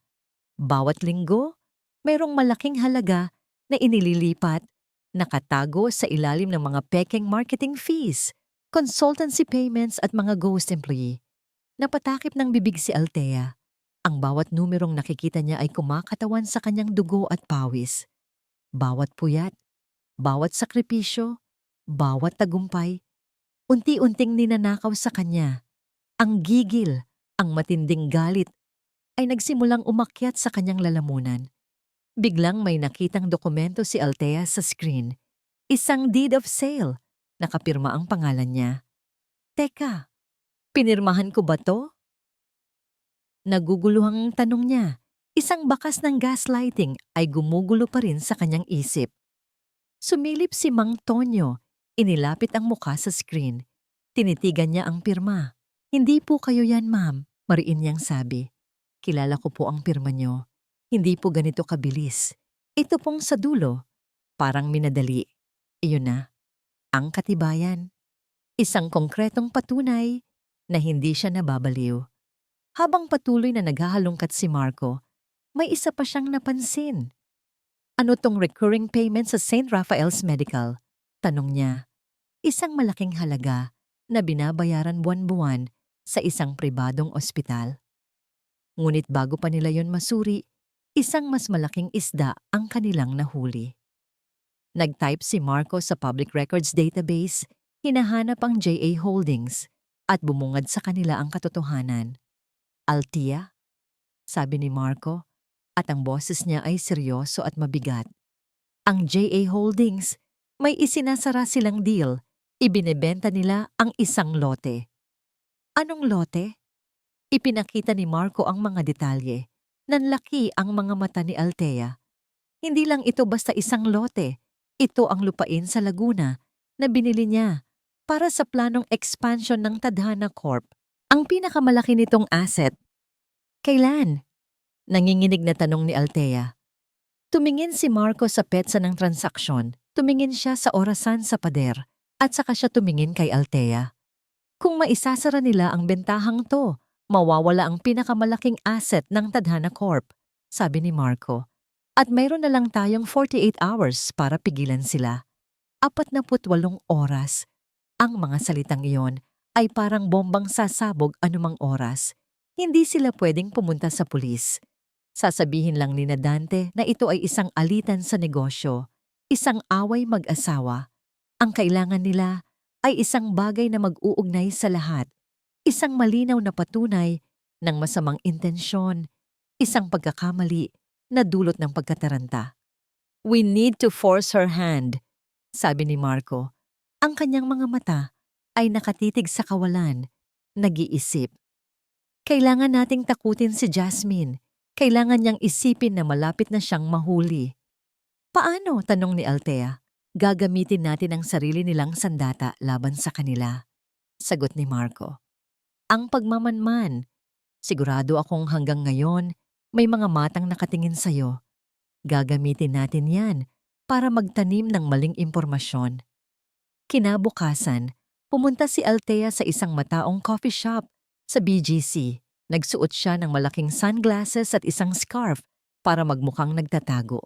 Bawat linggo, mayroong malaking halaga na inililipat, nakatago sa ilalim ng mga pekeng marketing fees, consultancy payments at mga ghost employee. Napatakip ng bibig si Althea. Ang bawat numerong nakikita niya ay kumakatawan sa kanyang dugo at pawis. Bawat puyat, bawat sakripisyo, bawat tagumpay, unti-unting ninanakaw sa kanya. Ang gigil, ang matinding galit, ay nagsimulang umakyat sa kanyang lalamunan. Biglang may nakitang dokumento si Althea sa screen. Isang deed of sale. Nakapirma ang pangalan niya. Teka, pinirmahan ko ba to? Naguguluhang tanong niya. Isang bakas ng gaslighting ay gumugulo pa rin sa kanyang isip. Sumilip si Mang Tonyo. Inilapit ang mukha sa screen. Tinitigan niya ang pirma. Hindi po kayo yan, ma'am, mariin niyang sabi. Kilala ko po ang pirma niyo. Hindi po ganito kabilis. Ito pong sa dulo. Parang minadali. Iyon na. Ang katibayan. Isang konkretong patunay na hindi siya nababaliw. Habang patuloy na naghahalongkat si Marco, may isa pa siyang napansin. Ano tong recurring payment sa St. Raphael's Medical? Tanong niya. Isang malaking halaga na binabayaran buwan-buwan sa isang pribadong ospital. Ngunit bago pa nila yon masuri, isang mas malaking isda ang kanilang nahuli. Nag-type si Marco sa Public Records Database, hinahanap ang JA Holdings at bumungad sa kanila ang katotohanan. Althea? Sabi ni Marco, at ang boses niya ay seryoso at mabigat. Ang JA Holdings, may isinasara silang deal. Ibinebenta nila ang isang lote. Anong lote? Ipinakita ni Marco ang mga detalye. Nanlaki ang mga mata ni Althea. Hindi lang ito basta isang lote. Ito ang lupain sa Laguna na binili niya para sa planong expansion ng Tadhana Corp. Ang pinakamalaki nitong asset. Kailan? Nanginginig na tanong ni Althea. Tumingin si Marco sa petsa ng transaksyon. Tumingin siya sa orasan sa pader. At saka siya tumingin kay Althea. Kung maisasara nila ang bentahang to, mawawala ang pinakamalaking asset ng Tadhana Corp, sabi ni Marco. At mayroon na lang tayong 48 hours para pigilan sila. 48 oras. Ang mga salitang iyon ay parang bombang sasabog anumang oras. Hindi sila pwedeng pumunta sa pulis. Sasabihin lang ni na Dante na ito ay isang alitan sa negosyo, isang away mag-asawa. Ang kailangan nila ay isang bagay na mag-uugnay sa lahat, isang malinaw na patunay ng masamang intensyon, isang pagkakamali na dulot ng pagkataranta. "We need to force her hand," sabi ni Marco. Ang kanyang mga mata ay nakatitig sa kawalan, nag-iisip. Kailangan nating takutin si Jasmine. Kailangan niyang isipin na malapit na siyang mahuli. "Paano?" tanong ni Althea. "Gagamitin natin ang sarili nilang sandata laban sa kanila," sagot ni Marco. "Ang pagmamanman. Sigurado akong hanggang ngayon may mga matang nakatingin sa'yo. Gagamitin natin yan para magtanim ng maling impormasyon." Kinabukasan, pumunta si Althea sa isang mataong coffee shop sa BGC. Nagsuot siya ng malaking sunglasses at isang scarf para magmukhang nagtatago.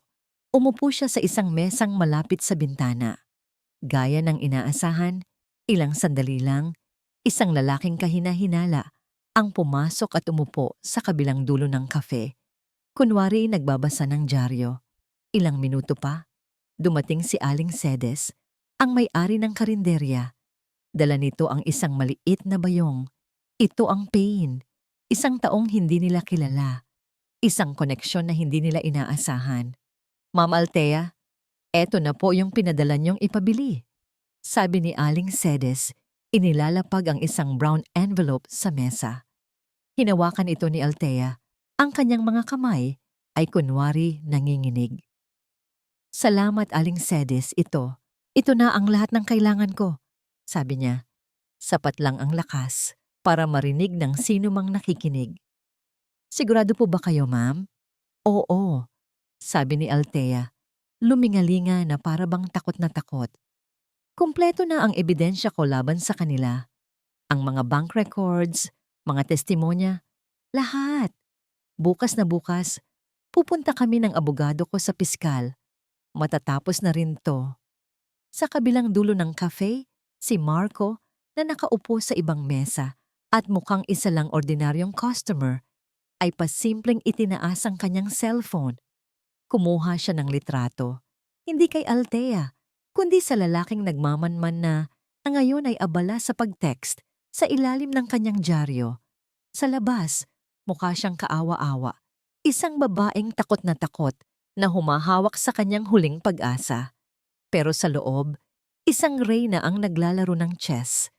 Umupo siya sa isang mesang malapit sa bintana. Gaya ng inaasahan, ilang sandali lang, isang lalaking kahina-hinala ang pumasok at umupo sa kabilang dulo ng kafe. Kunwari nagbabasa ng dyaryo. Ilang minuto pa, dumating si Aling Cedes, ang may-ari ng karinderya. Dala nito ang isang maliit na bayong. Ito ang pain. Isang taong hindi nila kilala. Isang koneksyon na hindi nila inaasahan. "Ma'am Althea, eto na po yung pinadala niyong ipabili," sabi ni Aling Cedes. Inilalapag ang isang brown envelope sa mesa. Hinawakan ito ni Althea. Ang kanyang mga kamay ay kunwari nanginginig. "Salamat, Aling Cedes, ito. Ito na ang lahat ng kailangan ko," sabi niya. Sapat lang ang lakas para marinig ng sino mang nakikinig. "Sigurado po ba kayo, ma'am?" "Oo," sabi ni Althea. Lumingalinga na para bang takot na takot. "Kumpleto na ang ebidensya ko laban sa kanila. Ang mga bank records, mga testimonya, lahat. Bukas na bukas, pupunta kami ng abogado ko sa piskal. Matatapos na rin to." Sa kabilang dulo ng cafe, si Marco na nakaupo sa ibang mesa at mukhang isa lang ordinaryong customer ay pasimpleng itinaas ang kanyang cellphone. Kumuha siya ng litrato, hindi kay Althea, kundi sa lalaking nagmamanman na ngayon ay abala sa pag-text sa ilalim ng kanyang dyaryo. Sa labas, mukha siyang kaawa-awa, isang babaeng takot na humahawak sa kanyang huling pag-asa. Pero sa loob, isang reyna ang naglalaro ng chess.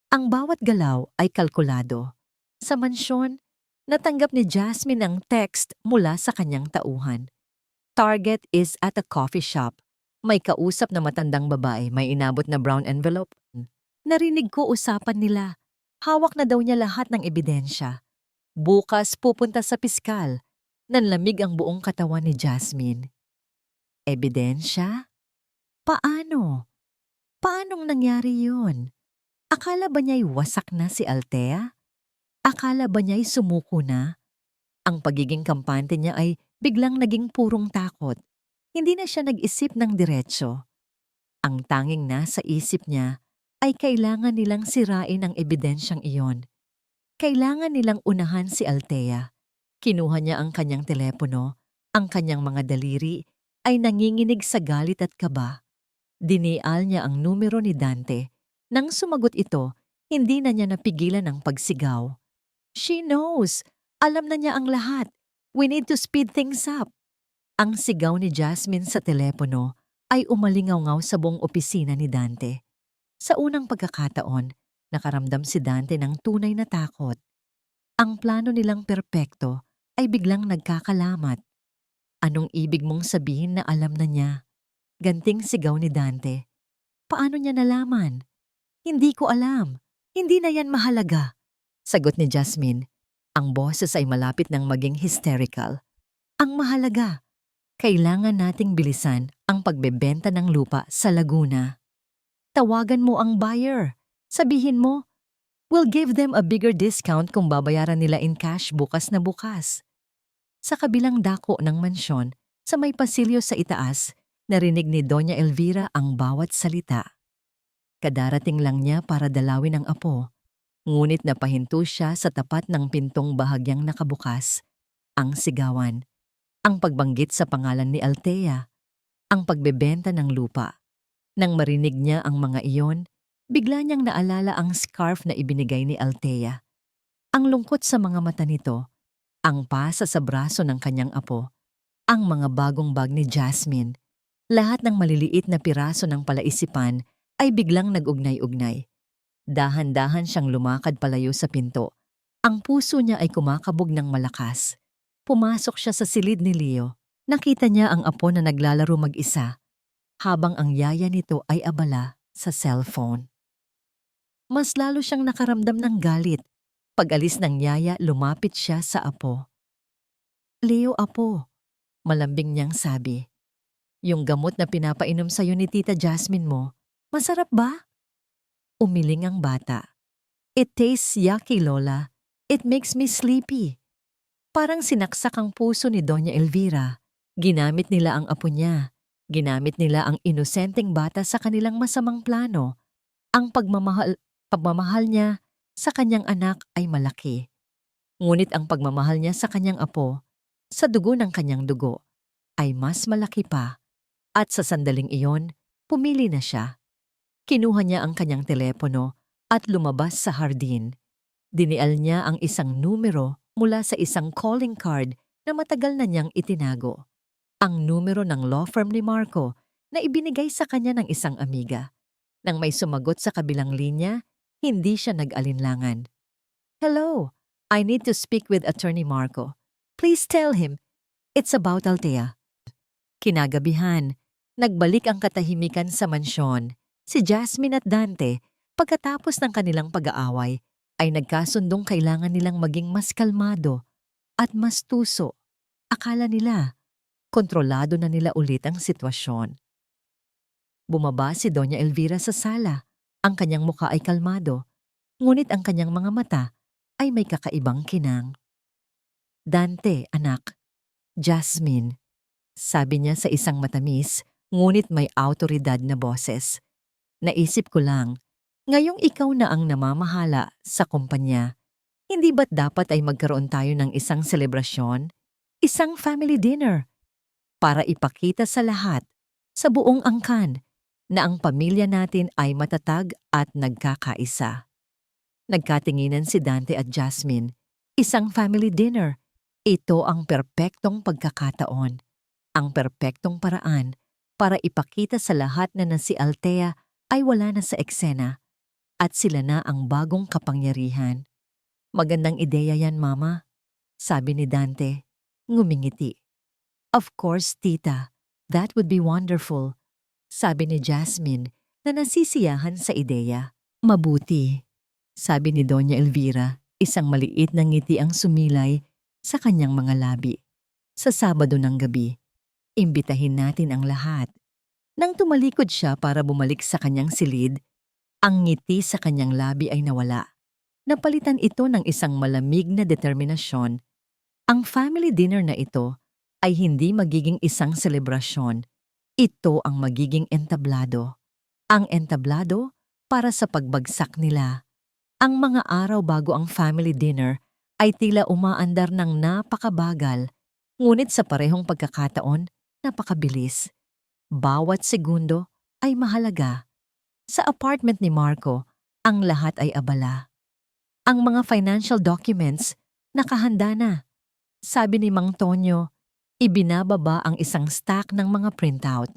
Ang bawat galaw ay kalkulado. Sa mansyon, natanggap ni Jasmine ang text mula sa kanyang tauhan. "Target is at a coffee shop." May kausap na matandang babae, may inabot na brown envelope. Narinig ko usapan nila. Hawak na daw niya lahat ng ebidensya. Bukas pupunta sa piskal. Nanlamig ang buong katawan ni Jasmine. Ebidensya? Paano? Paanong nangyari yun? Akala ba niya'y wasak na si Althea? Akala ba niya'y sumuko na? Ang pagiging kampante niya ay biglang naging purong takot. Hindi na siya nag-isip ng diretsyo. Ang tanging nasa isip niya ay kailangan nilang sirain ang ebidensyang iyon. Kailangan nilang unahan si Althea. Kinuha niya ang kanyang telepono, ang kanyang mga daliri ay nanginginig sa galit at kaba. Dinial niya ang numero ni Dante. Nang sumagot ito, hindi na niya napigilan ang pagsigaw. "She knows! Alam na niya ang lahat. We need to speed things up." Ang sigaw ni Jasmine sa telepono ay umalingaw-ngaw sa buong opisina ni Dante. Sa unang pagkakataon, nakaramdam si Dante ng tunay na takot. Ang plano nilang perpekto ay biglang nagkakalamat. "Anong ibig mong sabihin na alam na niya?" Ganting sigaw ni Dante. "Paano niya nalaman?" "Hindi ko alam. Hindi na yan mahalaga," sagot ni Jasmine. Ang boses ay malapit ng maging hysterical. "Ang mahalaga, kailangan nating bilisan ang pagbebenta ng lupa sa Laguna. Tawagan mo ang buyer. Sabihin mo, we'll give them a bigger discount kung babayaran nila in cash bukas na bukas." Sa kabilang dako ng mansyon, sa may pasilyo sa itaas, narinig ni Doña Elvira ang bawat salita. Kadarating lang niya para dalawin ang apo. Ngunit napahinto siya sa tapat ng pintong bahagyang nakabukas. Ang sigawan, ang pagbanggit sa pangalan ni Althea, ang pagbebenta ng lupa. Nang marinig niya ang mga iyon, bigla niyang naalala ang scarf na ibinigay ni Althea. Ang lungkot sa mga mata nito, ang pasa sa braso ng kanyang apo, ang mga bagong bag ni Jasmine. Lahat ng maliliit na piraso ng palaisipan ay biglang nag-ugnay-ugnay. Dahan-dahan siyang lumakad palayo sa pinto. Ang puso niya ay kumakabog ng malakas. Pumasok siya sa silid ni Leo. Nakita niya ang apo na naglalaro mag-isa, habang ang yaya nito ay abala sa cellphone. Mas lalo siyang nakaramdam ng galit. Pag-alis ng yaya, lumapit siya sa apo. "Leo, apo," malambing niyang sabi. "Yung gamot na pinapainom sa'yo ni Tita Jasmine mo, masarap ba?" Umiling ang bata. "It tastes yucky, Lola. It makes me sleepy." Parang sinaksak ang puso ni Doña Elvira. Ginamit nila ang apo niya. Ginamit nila ang inosenteng bata sa kanilang masamang plano. Ang pagmamahal niya sa kanyang anak ay malaki. Ngunit ang pagmamahal niya sa kanyang apo, sa dugo ng kanyang dugo, ay mas malaki pa. At sa sandaling iyon, pumili na siya. Kinuha niya ang kanyang telepono at lumabas sa hardin. Dinial niya ang isang numero mula sa isang calling card na matagal na niyang itinago. Ang numero ng law firm ni Marco na ibinigay sa kanya ng isang amiga. Nang may sumagot sa kabilang linya, hindi siya nag-alinlangan. "Hello, I need to speak with Attorney Marco. Please tell him it's about Althea." Kinagabihan, nagbalik ang katahimikan sa mansyon. Si Jasmine at Dante, pagkatapos ng kanilang pag-aaway, ay nagkasundong kailangan nilang maging mas kalmado at mas tuso. Akala nila, kontrolado na nila ulit ang sitwasyon. Bumaba si Doña Elvira sa sala. Ang kanyang mukha ay kalmado, ngunit ang kanyang mga mata ay may kakaibang kinang. "Dante, anak." "Jasmine," sabi niya sa isang matamis, ngunit may awtoridad na boses. "Naisip ko lang, ngayong ikaw na ang namamahala sa kumpanya, hindi ba't dapat ay magkaroon tayo ng isang selebrasyon? Isang family dinner? Para ipakita sa lahat, sa buong angkan, na ang pamilya natin ay matatag at nagkakaisa." Nagkatinginan si Dante at Jasmine. Isang family dinner. Ito ang perpektong pagkakataon. Ang perpektong paraan para ipakita sa lahat na si Althea ay wala na sa eksena at sila na ang bagong kapangyarihan. "Magandang ideya yan, Mama," sabi ni Dante. Ngumingiti. "Of course, Tita. That would be wonderful," sabi ni Jasmine na nasisiyahan sa ideya. "Mabuti," sabi ni Doña Elvira, isang maliit na ngiti ang sumilay sa kanyang mga labi. "Sa Sabado ng gabi, imbitahin natin ang lahat." Nang tumalikod siya para bumalik sa kanyang silid, ang ngiti sa kanyang labi ay nawala. Napalitan ito ng isang malamig na determinasyon. Ang family dinner na ito ay hindi magiging isang selebrasyon. Ito ang magiging entablado. Ang entablado para sa pagbagsak nila. Ang mga araw bago ang family dinner ay tila umaandar ng napakabagal, ngunit sa parehong pagkakataon, napakabilis. Bawat segundo ay mahalaga. Sa apartment ni Marco, ang lahat ay abala. Ang mga financial documents, nakahanda na. Sabi ni Mang Tonyo, ibinababa ang isang stack ng mga printout.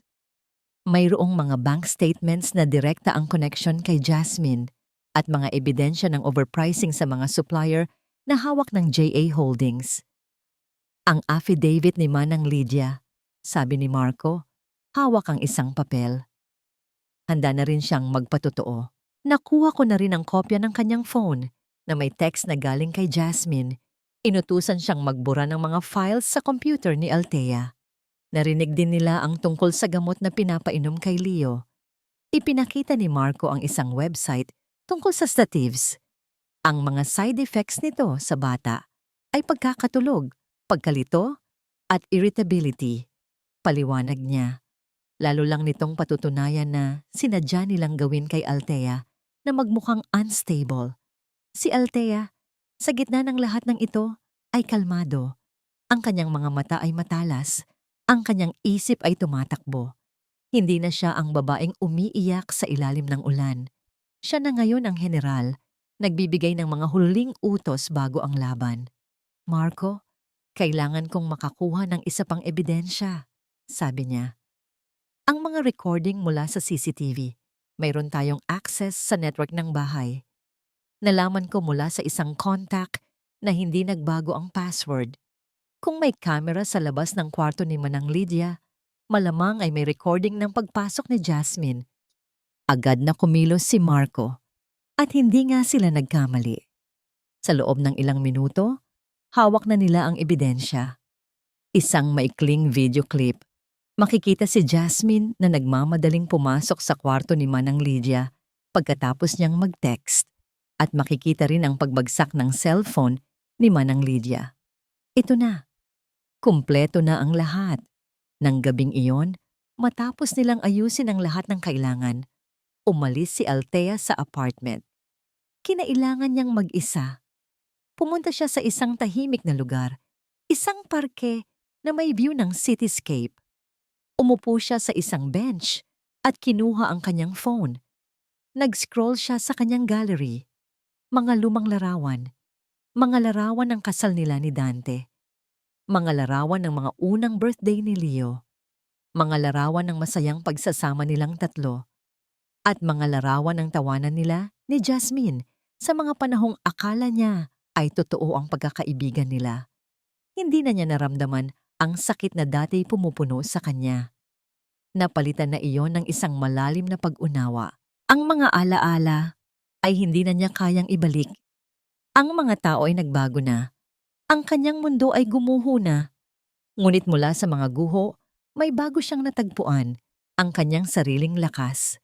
Mayroong mga bank statements na direkta ang connection kay Jasmine at mga ebidensya ng overpricing sa mga supplier na hawak ng JA Holdings. Ang affidavit ni Manang Lydia, sabi ni Marco, hawak ang isang papel. Handa na rin siyang magpatotoo. Nakuha ko na rin ang kopya ng kanyang phone na may text na galing kay Jasmine. Inutusan siyang magbura ng mga files sa computer ni Althea. Narinig din nila ang tungkol sa gamot na pinapainom kay Leo. Ipinakita ni Marco ang isang website tungkol sa statives. Ang mga side effects nito sa bata ay pagkakatulog, pagkalito, at irritability. Paliwanag niya. Lalo lang nitong patutunayan na sinadya nilang gawin kay Althea na magmukhang unstable. Si Althea, sa gitna ng lahat ng ito, ay kalmado. Ang kanyang mga mata ay matalas. Ang kanyang isip ay tumatakbo. Hindi na siya ang babaeng umiiyak sa ilalim ng ulan. Siya na ngayon ang general, nagbibigay ng mga huling utos bago ang laban. Marco, kailangan kong makakuha ng isa pang ebidensya, sabi niya. Ang mga recording mula sa CCTV. Mayroon tayong access sa network ng bahay. Nalaman ko mula sa isang contact na hindi nagbago ang password. Kung may camera sa labas ng kwarto ni Manang Lydia, malamang ay may recording ng pagpasok ni Jasmine. Agad na kumilos si Marco at hindi nga sila nagkamali. Sa loob ng ilang minuto, hawak na nila ang ebidensya. Isang maikling video clip. Makikita si Jasmine na nagmamadaling pumasok sa kwarto ni Manang Lydia pagkatapos niyang mag-text at makikita rin ang pagbagsak ng cellphone ni Manang Lydia. Ito na. Kumpleto na ang lahat. Nang gabing iyon, matapos nilang ayusin ang lahat ng kailangan, umalis si Althea sa apartment. Kinailangan niyang mag-isa. Pumunta siya sa isang tahimik na lugar, isang parke na may view ng cityscape. Umupo siya sa isang bench at kinuha ang kanyang phone. Nag-scroll siya sa kanyang gallery. Mga lumang larawan. Mga larawan ng kasal nila ni Dante. Mga larawan ng mga unang birthday ni Leo. Mga larawan ng masayang pagsasama nilang tatlo. At mga larawan ng tawanan nila ni Jasmine sa mga panahong akala niya ay totoo ang pagkakaibigan nila. Hindi na niya naramdaman ang sakit na dati pumupuno sa kanya. Napalitan na iyon ng isang malalim na pag-unawa. Ang mga alaala ay hindi na niya kayang ibalik. Ang mga tao ay nagbago na. Ang kanyang mundo ay gumuho na. Ngunit mula sa mga guho, may bago siyang natagpuan, ang kanyang sariling lakas.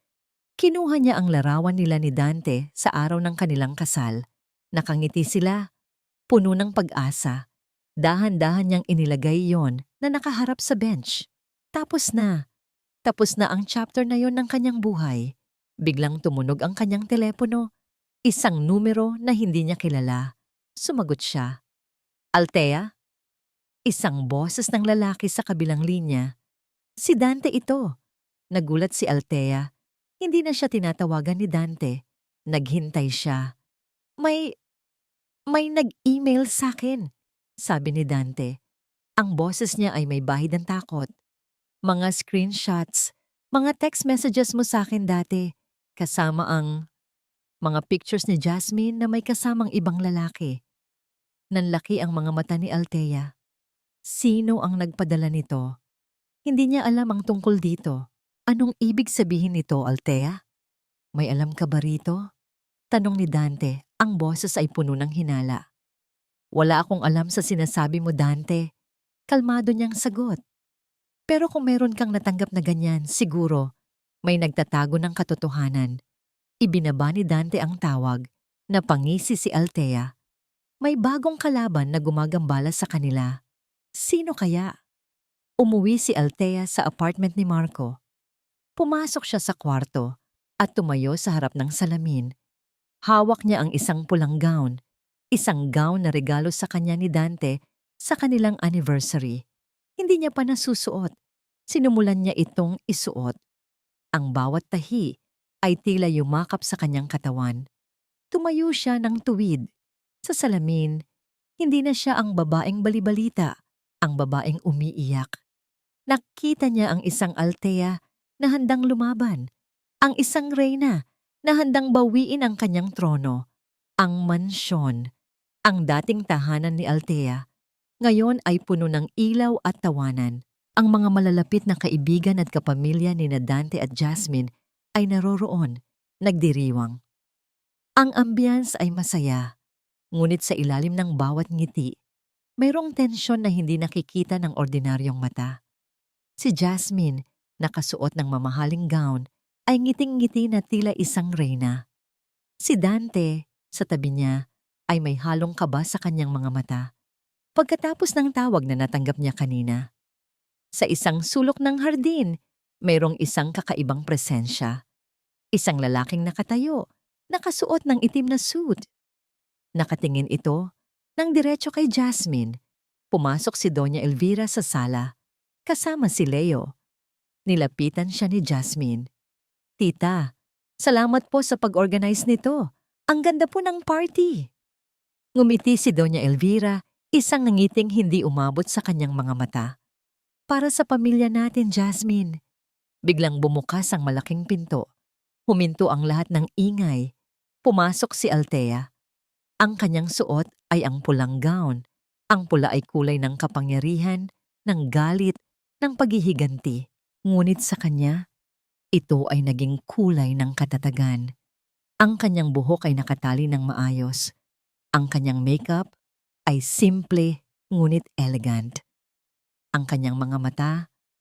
Kinuha niya ang larawan nila ni Dante sa araw ng kanilang kasal. Nakangiti sila, puno ng pag-asa. Dahan-dahan niyang inilagay iyon na nakaharap sa bench. Tapos na ang chapter na yon ng kanyang buhay. Biglang tumunog ang kanyang telepono. Isang numero na hindi niya kilala. Sumagot siya. Althea? Isang boses ng lalaki sa kabilang linya. Si Dante ito. Nagulat si Althea. Hindi na siya tinatawagan ni Dante. Naghintay siya. May nag-email sa'kin, sabi ni Dante. Ang boses niya ay may bahid ng takot. Mga screenshots, mga text messages mo sa'kin dati, kasama ang mga pictures ni Jasmine na may kasamang ibang lalaki. Nanlaki ang mga mata ni Althea. Sino ang nagpadala nito? Hindi niya alam ang tungkol dito. Anong ibig sabihin nito, Althea? May alam ka ba rito? Tanong ni Dante. Ang boses ay puno ng hinala. Wala akong alam sa sinasabi mo, Dante. Kalmado niyang sagot. Pero kung meron kang natanggap na ganyan, siguro may nagtatago ng katotohanan. Ibinaba ni Dante ang tawag. Napangisi si Althea. May bagong kalaban na gumagambala sa kanila. Sino kaya? Umuwi si Althea sa apartment ni Marco. Pumasok siya sa kwarto at tumayo sa harap ng salamin. Hawak niya ang isang pulang gown. Isang gown na regalo sa kanya ni Dante sa kanilang anniversary. Hindi niya pa nasusuot. Sinumulan niya itong isuot. Ang bawat tahi ay tila yumakap sa kanyang katawan. Tumayo siya ng tuwid. Sa salamin, hindi na siya ang babaeng balibalita, ang babaeng umiiyak. Nakita niya ang isang Althea na handang lumaban, ang isang reyna na handang bawiin ang kanyang trono, ang mansyon. Ang dating tahanan ni Althea, ngayon ay puno ng ilaw at tawanan. Ang mga malalapit na kaibigan at kapamilya ni Dante at Jasmine ay naroroon, nagdiriwang. Ang ambience ay masaya, ngunit sa ilalim ng bawat ngiti, mayroong tensyon na hindi nakikita ng ordinaryong mata. Si Jasmine, nakasuot ng mamahaling gown, ay ngiting-ngiti na tila isang reyna. Si Dante, sa tabi niya, ay may halong kaba sa kanyang mga mata. Pagkatapos ng tawag na natanggap niya kanina, sa isang sulok ng hardin, mayroong isang kakaibang presensya. Isang lalaking nakatayo, nakasuot ng itim na suit. Nakatingin ito nang diretso kay Jasmine. Pumasok si Doña Elvira sa sala, kasama si Leo. Nilapitan siya ni Jasmine. Tita, salamat po sa pag-organize nito. Ang ganda po ng party. Ngumiti si Doña Elvira, isang nangiting hindi umabot sa kanyang mga mata. Para sa pamilya natin, Jasmine. Biglang bumukas ang malaking pinto. Huminto ang lahat ng ingay. Pumasok si Althea. Ang kanyang suot ay ang pulang gown. Ang pula ay kulay ng kapangyarihan, ng galit, ng paghihiganti. Ngunit sa kanya, ito ay naging kulay ng katatagan. Ang kanyang buhok ay nakatali ng maayos. Ang kanyang makeup ay simple ngunit elegant. Ang kanyang mga mata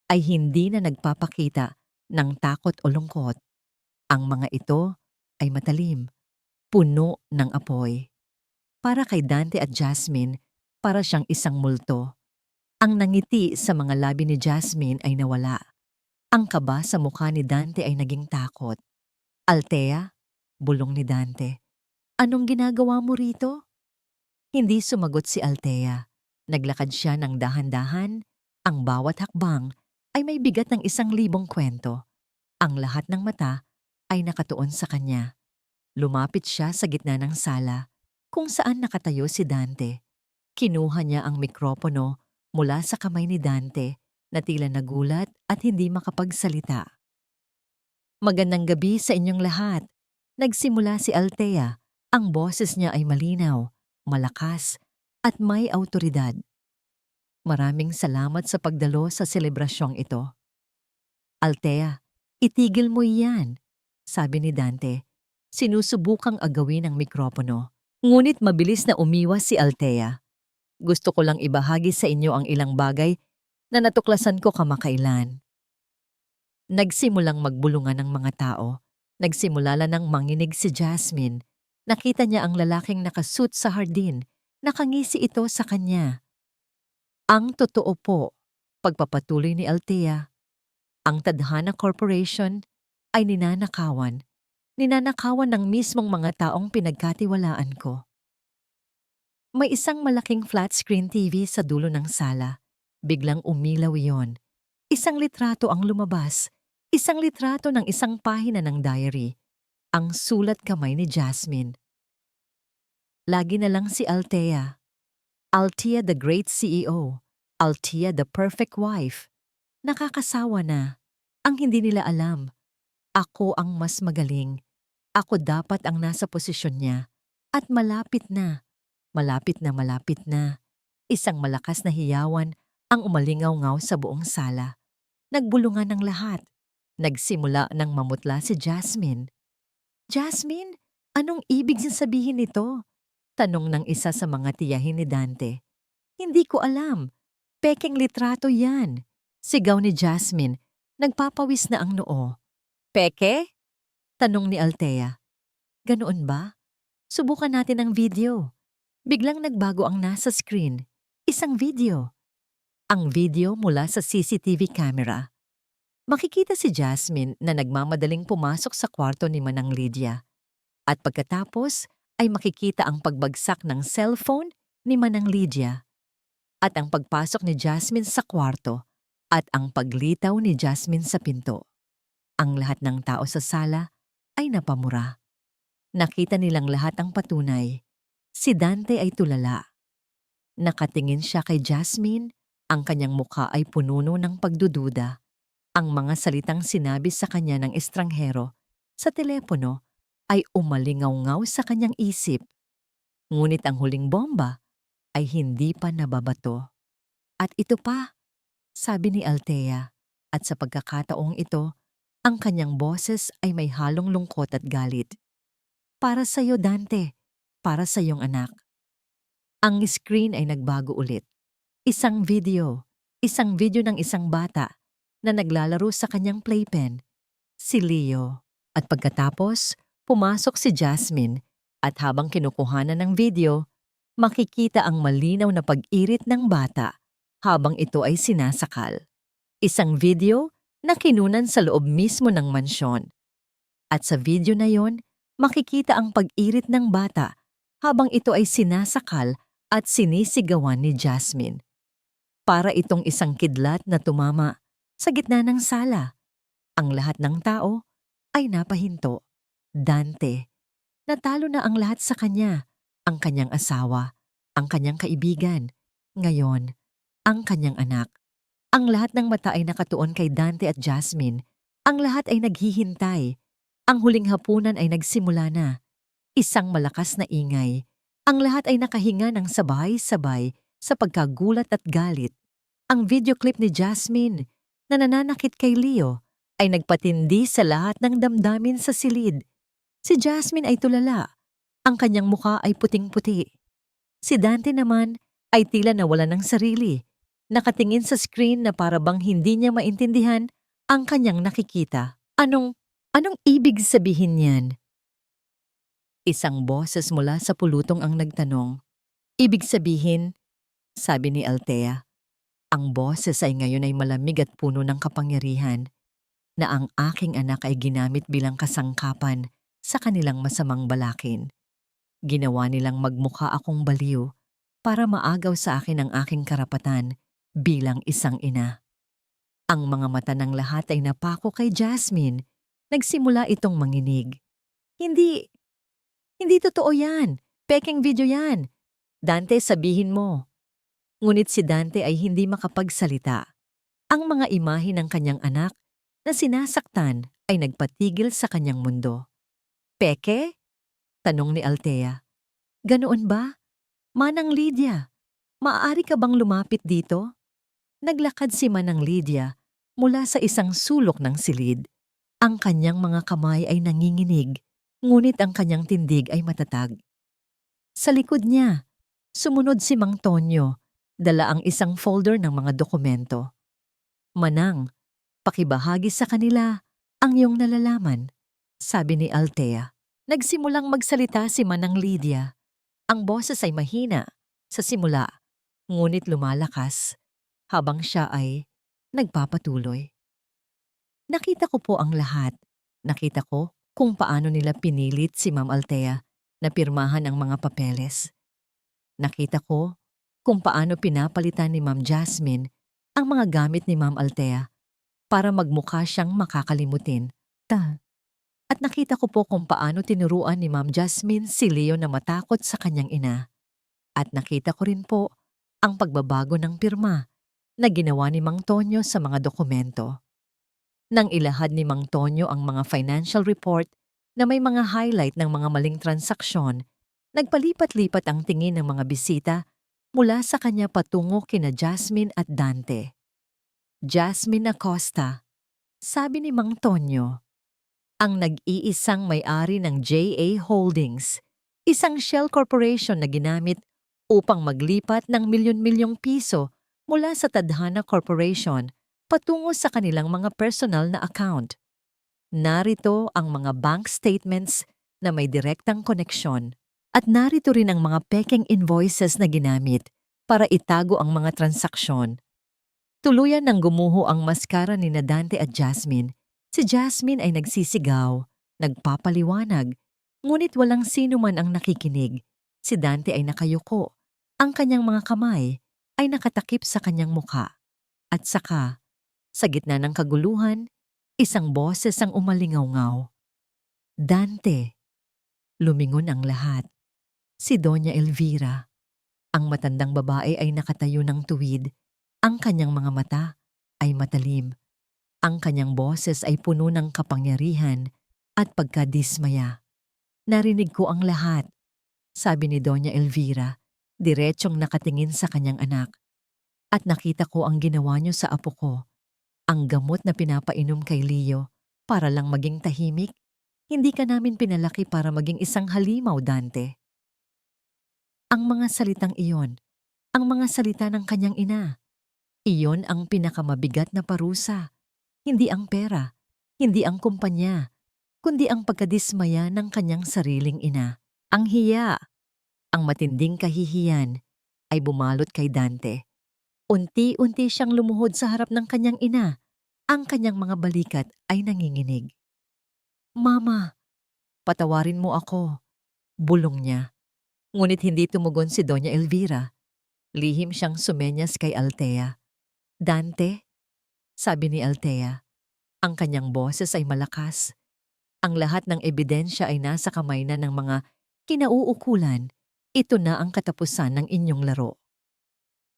ay hindi na nagpapakita ng takot o lungkot. Ang mga ito ay matalim, puno ng apoy. Para kay Dante at Jasmine, para siyang isang multo. Ang nangiti sa mga labi ni Jasmine ay nawala. Ang kaba sa mukha ni Dante ay naging takot. Althea, bulong ni Dante, anong ginagawa mo rito? Hindi sumagot si Althea. Naglakad siya ng dahan-dahan. Ang bawat hakbang ay may bigat ng 1,000 kwento. Ang lahat ng mata ay nakatuon sa kanya. Lumapit siya sa gitna ng sala, kung saan nakatayo si Dante. Kinuha niya ang mikropono mula sa kamay ni Dante na tila nagulat at hindi makapagsalita. Magandang gabi sa inyong lahat. Nagsimula si Althea. Ang boses niya ay malinaw, malakas, at may awtoridad. Maraming salamat sa pagdalo sa selebrasyong ito. Althea, itigil mo iyan, sabi ni Dante. Sinusubukang agawin ang mikropono. Ngunit mabilis na umiwas si Althea. Gusto ko lang ibahagi sa inyo ang ilang bagay na natuklasan ko kamakailan. Nagsimulang magbulungan ng mga tao. Nagsimula ng manginig si Jasmine. Nakita niya ang lalaking nakasuit sa hardin. Nakangisi ito sa kanya. Ang totoo po, pagpapatuloy ni Althea, ang Tadhana Corporation ay ninanakawan. Ninanakawan ng mismong mga taong pinagkatiwalaan ko. May isang malaking flat screen TV sa dulo ng sala. Biglang umilaw iyon. Isang litrato ang lumabas. Isang litrato ng isang pahina ng diary. Ang sulat kamay ni Jasmine. Lagi na lang si Althea. Althea the great CEO. Althea the perfect wife. Nakakasawa na. Ang hindi nila alam. Ako ang mas magaling. Ako dapat ang nasa posisyon niya. At malapit na. Malapit na malapit na. Isang malakas na hiyawan ang umalingaw-ngaw sa buong sala. Nagbulungan ng lahat. Nagsimula ng mamutla si Jasmine. Jasmine, anong ibig sabihin nito? Tanong ng isa sa mga tiyahin ni Dante. Hindi ko alam. Pekeng litrato yan. Sigaw ni Jasmine. Nagpapawis na ang noo. Peke? Tanong ni Althea. Ganoon ba? Subukan natin ang video. Biglang nagbago ang nasa screen. Isang video. Ang video mula sa CCTV camera. Makikita si Jasmine na nagmamadaling pumasok sa kwarto ni Manang Lydia. At pagkatapos ay makikita ang pagbagsak ng cellphone ni Manang Lydia. At ang pagpasok ni Jasmine sa kwarto at ang paglitaw ni Jasmine sa pinto. Ang lahat ng tao sa sala ay napamura. Nakita nilang lahat ang patunay. Si Dante ay tulala. Nakatingin siya kay Jasmine, ang kanyang mukha ay pununo ng pagdududa. Ang mga salitang sinabi sa kanya ng estranghero sa telepono ay umalingaw-ngaw sa kanyang isip. Ngunit ang huling bomba ay hindi pa nababato. At ito pa, sabi ni Althea, at sa pagkakataong ito, ang kanyang boses ay may halong lungkot at galit. Para sa iyo, Dante. Para sa iyong anak. Ang screen ay nagbago ulit. Isang video ng isang bata na naglalaro sa kanyang playpen, si Leo. At pagkatapos, pumasok si Jasmine at habang kinukuhanan ng video, makikita ang malinaw na pag-irit ng bata habang ito ay sinasakal. Isang video na kinunan sa loob mismo ng mansyon. At sa video na yon, makikita ang pag-irit ng bata habang ito ay sinasakal at sinisigawan ni Jasmine. Para itong isang kidlat na tumama sa gitna ng sala. Ang lahat ng tao ay napahinto. Dante, natalo na ang lahat sa kanya, ang kanyang asawa, ang kanyang kaibigan, ngayon, ang kanyang anak. Ang lahat ng mata ay nakatuon kay Dante at Jasmine. Ang lahat ay naghihintay. Ang huling hapunan ay nagsimula na. Isang malakas na ingay. Ang lahat ay nakahinga ng sabay-sabay sa pagkagulat at galit. Ang video clip ni Jasmine na nananakit kay Leo ay nagpatindi sa lahat ng damdamin sa silid. Si Jasmine ay tulala. Ang kanyang mukha ay puting-puti. Si Dante naman ay tila nawala ng sarili. Nakatingin sa screen na para bang hindi niya maintindihan ang kanyang nakikita. Anong ibig sabihin niyan? Isang boses mula sa pulutong ang nagtanong. Ibig sabihin, sabi ni Althea, ang boses ay ngayon ay malamig at puno ng kapangyarihan na ang aking anak ay ginamit bilang kasangkapan sa kanilang masamang balakin. Ginawa nilang magmukha akong baliw para maagaw sa akin ang aking karapatan bilang isang ina. Ang mga mata ng lahat ay napako kay Jasmine. Nagsimula itong manginig. Hindi totoo yan. Peking video yan. Dante, sabihin mo. Ngunit si Dante ay hindi makapagsalita. Ang mga imahe ng kanyang anak na sinasaktan ay nagpatigil sa kanyang mundo. Peke? Tanong ni Althea. Ganoon ba? Manang Lydia, maaari ka bang lumapit dito? Naglakad si Manang Lydia mula sa isang sulok ng silid. Ang kanyang mga kamay ay nanginginig, ngunit ang kanyang tindig ay matatag. Sa likod niya, sumunod si Mang Tonyo, dala ang isang folder ng mga dokumento. Manang, pakibahagi sa kanila ang iyong nalalaman, sabi ni Althea. Nagsimulang magsalita si Manang Lydia. Ang boses ay mahina sa simula, ngunit lumalakas habang siya ay nagpapatuloy. Nakita ko po ang lahat. Nakita ko kung paano nila pinilit si Ma'am Althea na pirmahan ang mga papeles. Nakita ko kung paano pinapalitan ni Ma'am Jasmine ang mga gamit ni Ma'am Althea para magmukha siyang makakalimutin. At nakita ko po kung paano tinuruan ni Ma'am Jasmine si Leo na matakot sa kanyang ina. At nakita ko rin po ang pagbabago ng pirma na ginawa ni Mang Tonyo sa mga dokumento. Nang ilahad ni Mang Tonyo ang mga financial report na may mga highlight ng mga maling transaksyon, nagpalipat-lipat ang tingin ng mga bisita mula sa kanya patungo kina Jasmine at Dante. Jasmine Acosta, sabi ni Mang Tonyo, ang nag-iisang may-ari ng JA Holdings, isang shell corporation na ginamit upang maglipat ng milyon-milyong piso mula sa Tadhana Corporation patungo sa kanilang mga personal na account. Narito ang mga bank statements na may direktang koneksyon at narito rin ang mga peking invoices na ginamit para itago ang mga transaksyon. Tuluyan ng gumuho ang maskara ni Dante at Jasmine. Si Jasmine ay nagsisigaw, nagpapaliwanag, ngunit walang sino man ang nakikinig. Si Dante ay nakayuko. Ang kanyang mga kamay ay nakatakip sa kanyang mukha. At saka, sa gitna ng kaguluhan, isang boses ang umalingaw-ngaw. Dante. Lumingon ang lahat. Si Doña Elvira. Ang matandang babae ay nakatayo ng tuwid. Ang kanyang mga mata ay matalim. Ang kanyang boses ay puno ng kapangyarihan at pagkadismaya. Narinig ko ang lahat, sabi ni Doña Elvira, diretsyong nakatingin sa kanyang anak. At nakita ko ang ginawa niyo sa apo ko. Ang gamot na pinapainom kay Leo para lang maging tahimik. Hindi ka namin pinalaki para maging isang halimaw, Dante. Ang mga salitang iyon, ang mga salita ng kanyang ina, iyon ang pinakamabigat na parusa. Hindi ang pera, hindi ang kumpanya, kundi ang pagkadismaya ng kanyang sariling ina. Ang hiya, ang matinding kahihiyan, ay bumalot kay Dante. Unti-unti siyang lumuhod sa harap ng kanyang ina. Ang kanyang mga balikat ay nanginginig. Mama, patawarin mo ako, bulong niya. Ngunit hindi tumugon si Doña Elvira. Lihim siyang sumenyas kay Althea. Dante, sabi ni Althea. Ang kanyang boses ay malakas. Ang lahat ng ebidensya ay nasa kamay na ng mga kinauukulan. Ito na ang katapusan ng inyong laro.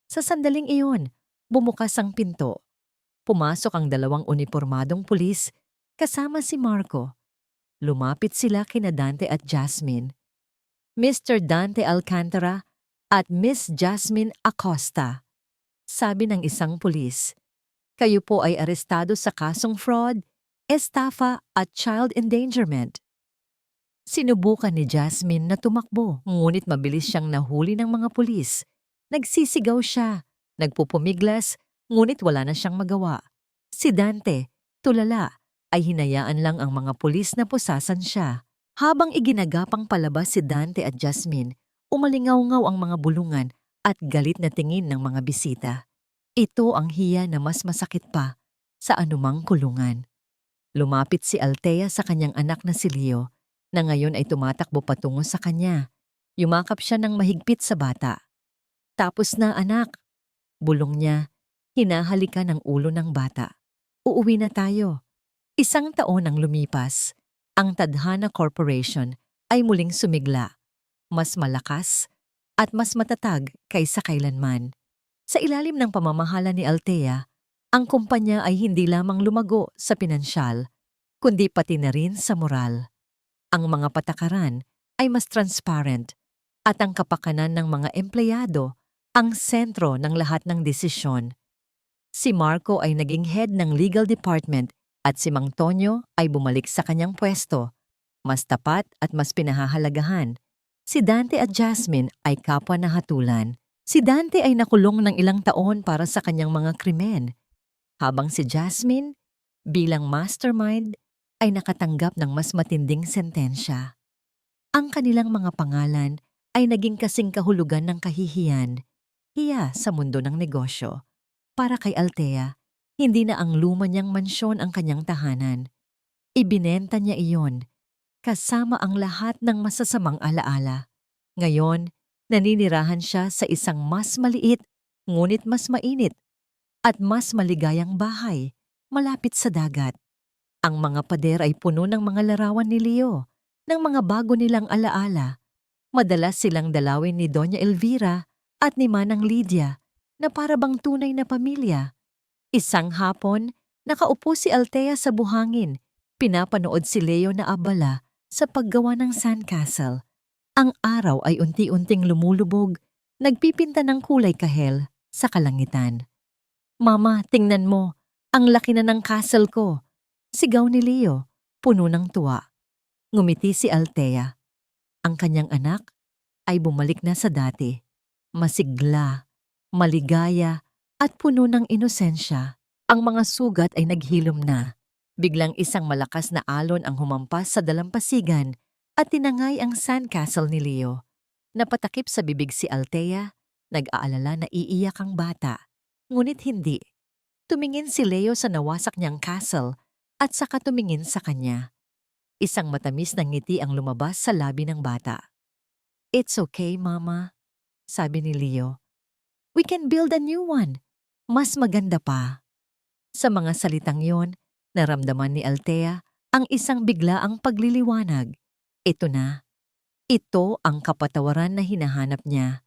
Sa sandaling iyon, bumukas ang pinto. Pumasok ang 2 unipormadong pulis kasama si Marco. Lumapit sila kina Dante at Jasmine. Mr. Dante Alcantara at Miss Jasmine Acosta. Sabi ng isang pulis, kayo po ay arestado sa kasong fraud, estafa at child endangerment. Sinubukan ni Jasmine na tumakbo, ngunit mabilis siyang nahuli ng mga pulis. Nagsisigaw siya, nagpupumiglas, ngunit wala na siyang magawa. Si Dante, tulala, ay hinayaan lang ang mga pulis na pusasan siya. Habang iginagapang palabas si Dante at Jasmine, umalingaw-ngaw ang mga bulungan at galit na tingin ng mga bisita. Ito ang hiya na mas masakit pa sa anumang kulungan. Lumapit si Althea sa kanyang anak na si Leo, na ngayon ay tumatakbo patungo sa kanya. Yumakap siya ng mahigpit sa bata. Tapos na anak, bulong niya, hinahalikan ang ulo ng bata. Uuwi na tayo. 1 taon ang lumipas. Ang Tadhana Corporation ay muling sumigla, mas malakas at mas matatag kaysa kailanman. Sa ilalim ng pamamahala ni Althea, ang kumpanya ay hindi lamang lumago sa pinansyal, kundi pati na rin sa moral. Ang mga patakaran ay mas transparent at ang kapakanan ng mga empleyado ang sentro ng lahat ng desisyon. Si Marco ay naging head ng legal department at si Mang Tonyo ay bumalik sa kanyang pwesto, mas tapat at mas pinahahalagahan. Si Dante at Jasmine ay kapwa na hatulan. Si Dante ay nakulong ng ilang taon para sa kanyang mga krimen, habang si Jasmine, bilang mastermind, ay nakatanggap ng mas matinding sentensya. Ang kanilang mga pangalan ay naging kasing kahulugan ng kahihiyan, hiya sa mundo ng negosyo. Para kay Althea, hindi na ang luma niyang mansyon ang kanyang tahanan. Ibinenta niya iyon, kasama ang lahat ng masasamang alaala. Ngayon, naninirahan siya sa isang mas maliit, ngunit mas mainit, at mas maligayang bahay, malapit sa dagat. Ang mga pader ay puno ng mga larawan ni Leo, ng mga bago nilang alaala. Madalas silang dalawin ni Doña Elvira at ni Manang Lydia, na para bang tunay na pamilya. Isang hapon, nakaupo si Althea sa buhangin. Pinapanood si Leo na abala sa paggawa ng sandcastle. Ang araw ay unti-unting lumulubog, nagpipinta ng kulay kahel sa kalangitan. Mama, tingnan mo, ang laki na ng castle ko. Sigaw ni Leo, puno ng tuwa. Ngumiti si Althea. Ang kanyang anak ay bumalik na sa dati. Masigla, maligaya, at puno ng inosensya. Ang mga sugat ay naghilom na. Biglang isang malakas na alon ang humampas sa dalampasigan at tinangay ang sandcastle ni Leo. Napatakip sa bibig si Althea, nag-aalala na iiyak ang bata. Ngunit hindi. Tumingin si Leo sa nawasak niyang castle at saka tumingin sa kanya. Isang matamis na ngiti ang lumabas sa labi ng bata. It's okay, Mama, sabi ni Leo. We can build a new one. Mas maganda pa. Sa mga salitang yon, naramdaman ni Althea ang isang biglaang pagliliwanag. Ito na. Ito ang kapatawaran na hinahanap niya.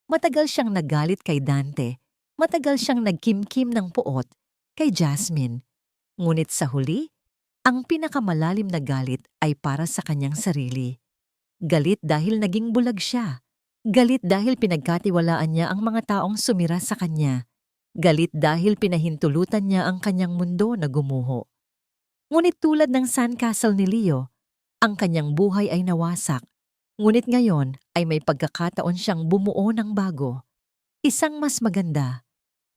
Matagal siyang nagalit kay Dante. Matagal siyang nagkimkim ng puot kay Jasmine. Ngunit sa huli, ang pinakamalalim na galit ay para sa kanyang sarili. Galit dahil naging bulag siya. Galit dahil pinagkatiwalaan niya ang mga taong sumira sa kanya. Galit dahil pinahintulutan niya ang kanyang mundo na gumuho. Ngunit tulad ng sandcastle ni Leo, ang kanyang buhay ay nawasak. Ngunit ngayon ay may pagkakataon siyang bumuo ng bago. Isang mas maganda,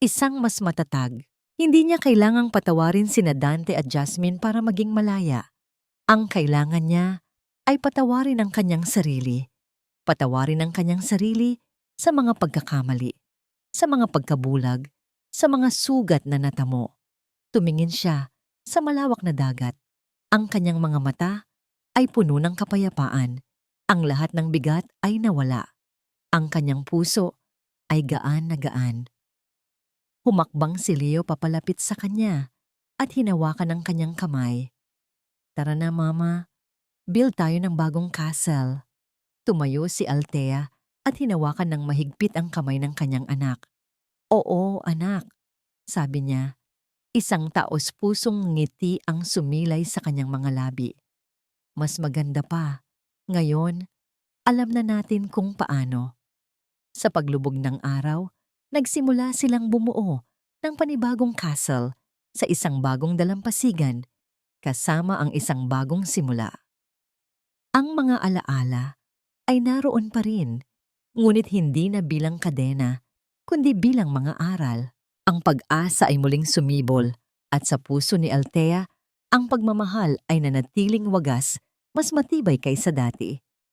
isang mas matatag. Hindi niya kailangang patawarin sina Dante at Jasmine para maging malaya. Ang kailangan niya ay patawarin ang kanyang sarili. Patawarin ang kanyang sarili sa mga pagkakamali, sa mga pagkabulag, sa mga sugat na natamo. Tumingin siya sa malawak na dagat. Ang kanyang mga mata ay puno ng kapayapaan. Ang lahat ng bigat ay nawala. Ang kanyang puso ay gaan na gaan. Humakbang si Leo papalapit sa kanya at hinawakan ang kanyang kamay. Tara na mama, build tayo ng bagong castle. Tumayo si Althea at hinawakan ng mahigpit ang kamay ng kanyang anak. Oo, anak, sabi niya. Isang taos-pusong ngiti ang sumilay sa kanyang mga labi. Mas maganda pa. Ngayon, alam na natin kung paano. Sa paglubog ng araw, nagsimula silang bumuo ng panibagong castle sa isang bagong dalampasigan kasama ang isang bagong simula. Ang mga alaala ay naroon pa rin, ngunit hindi na bilang kadena, kundi bilang mga aral. Ang pag-asa ay muling sumibol at sa puso ni Althea, ang pagmamahal ay nanatiling wagas, mas matibay kaysa dati.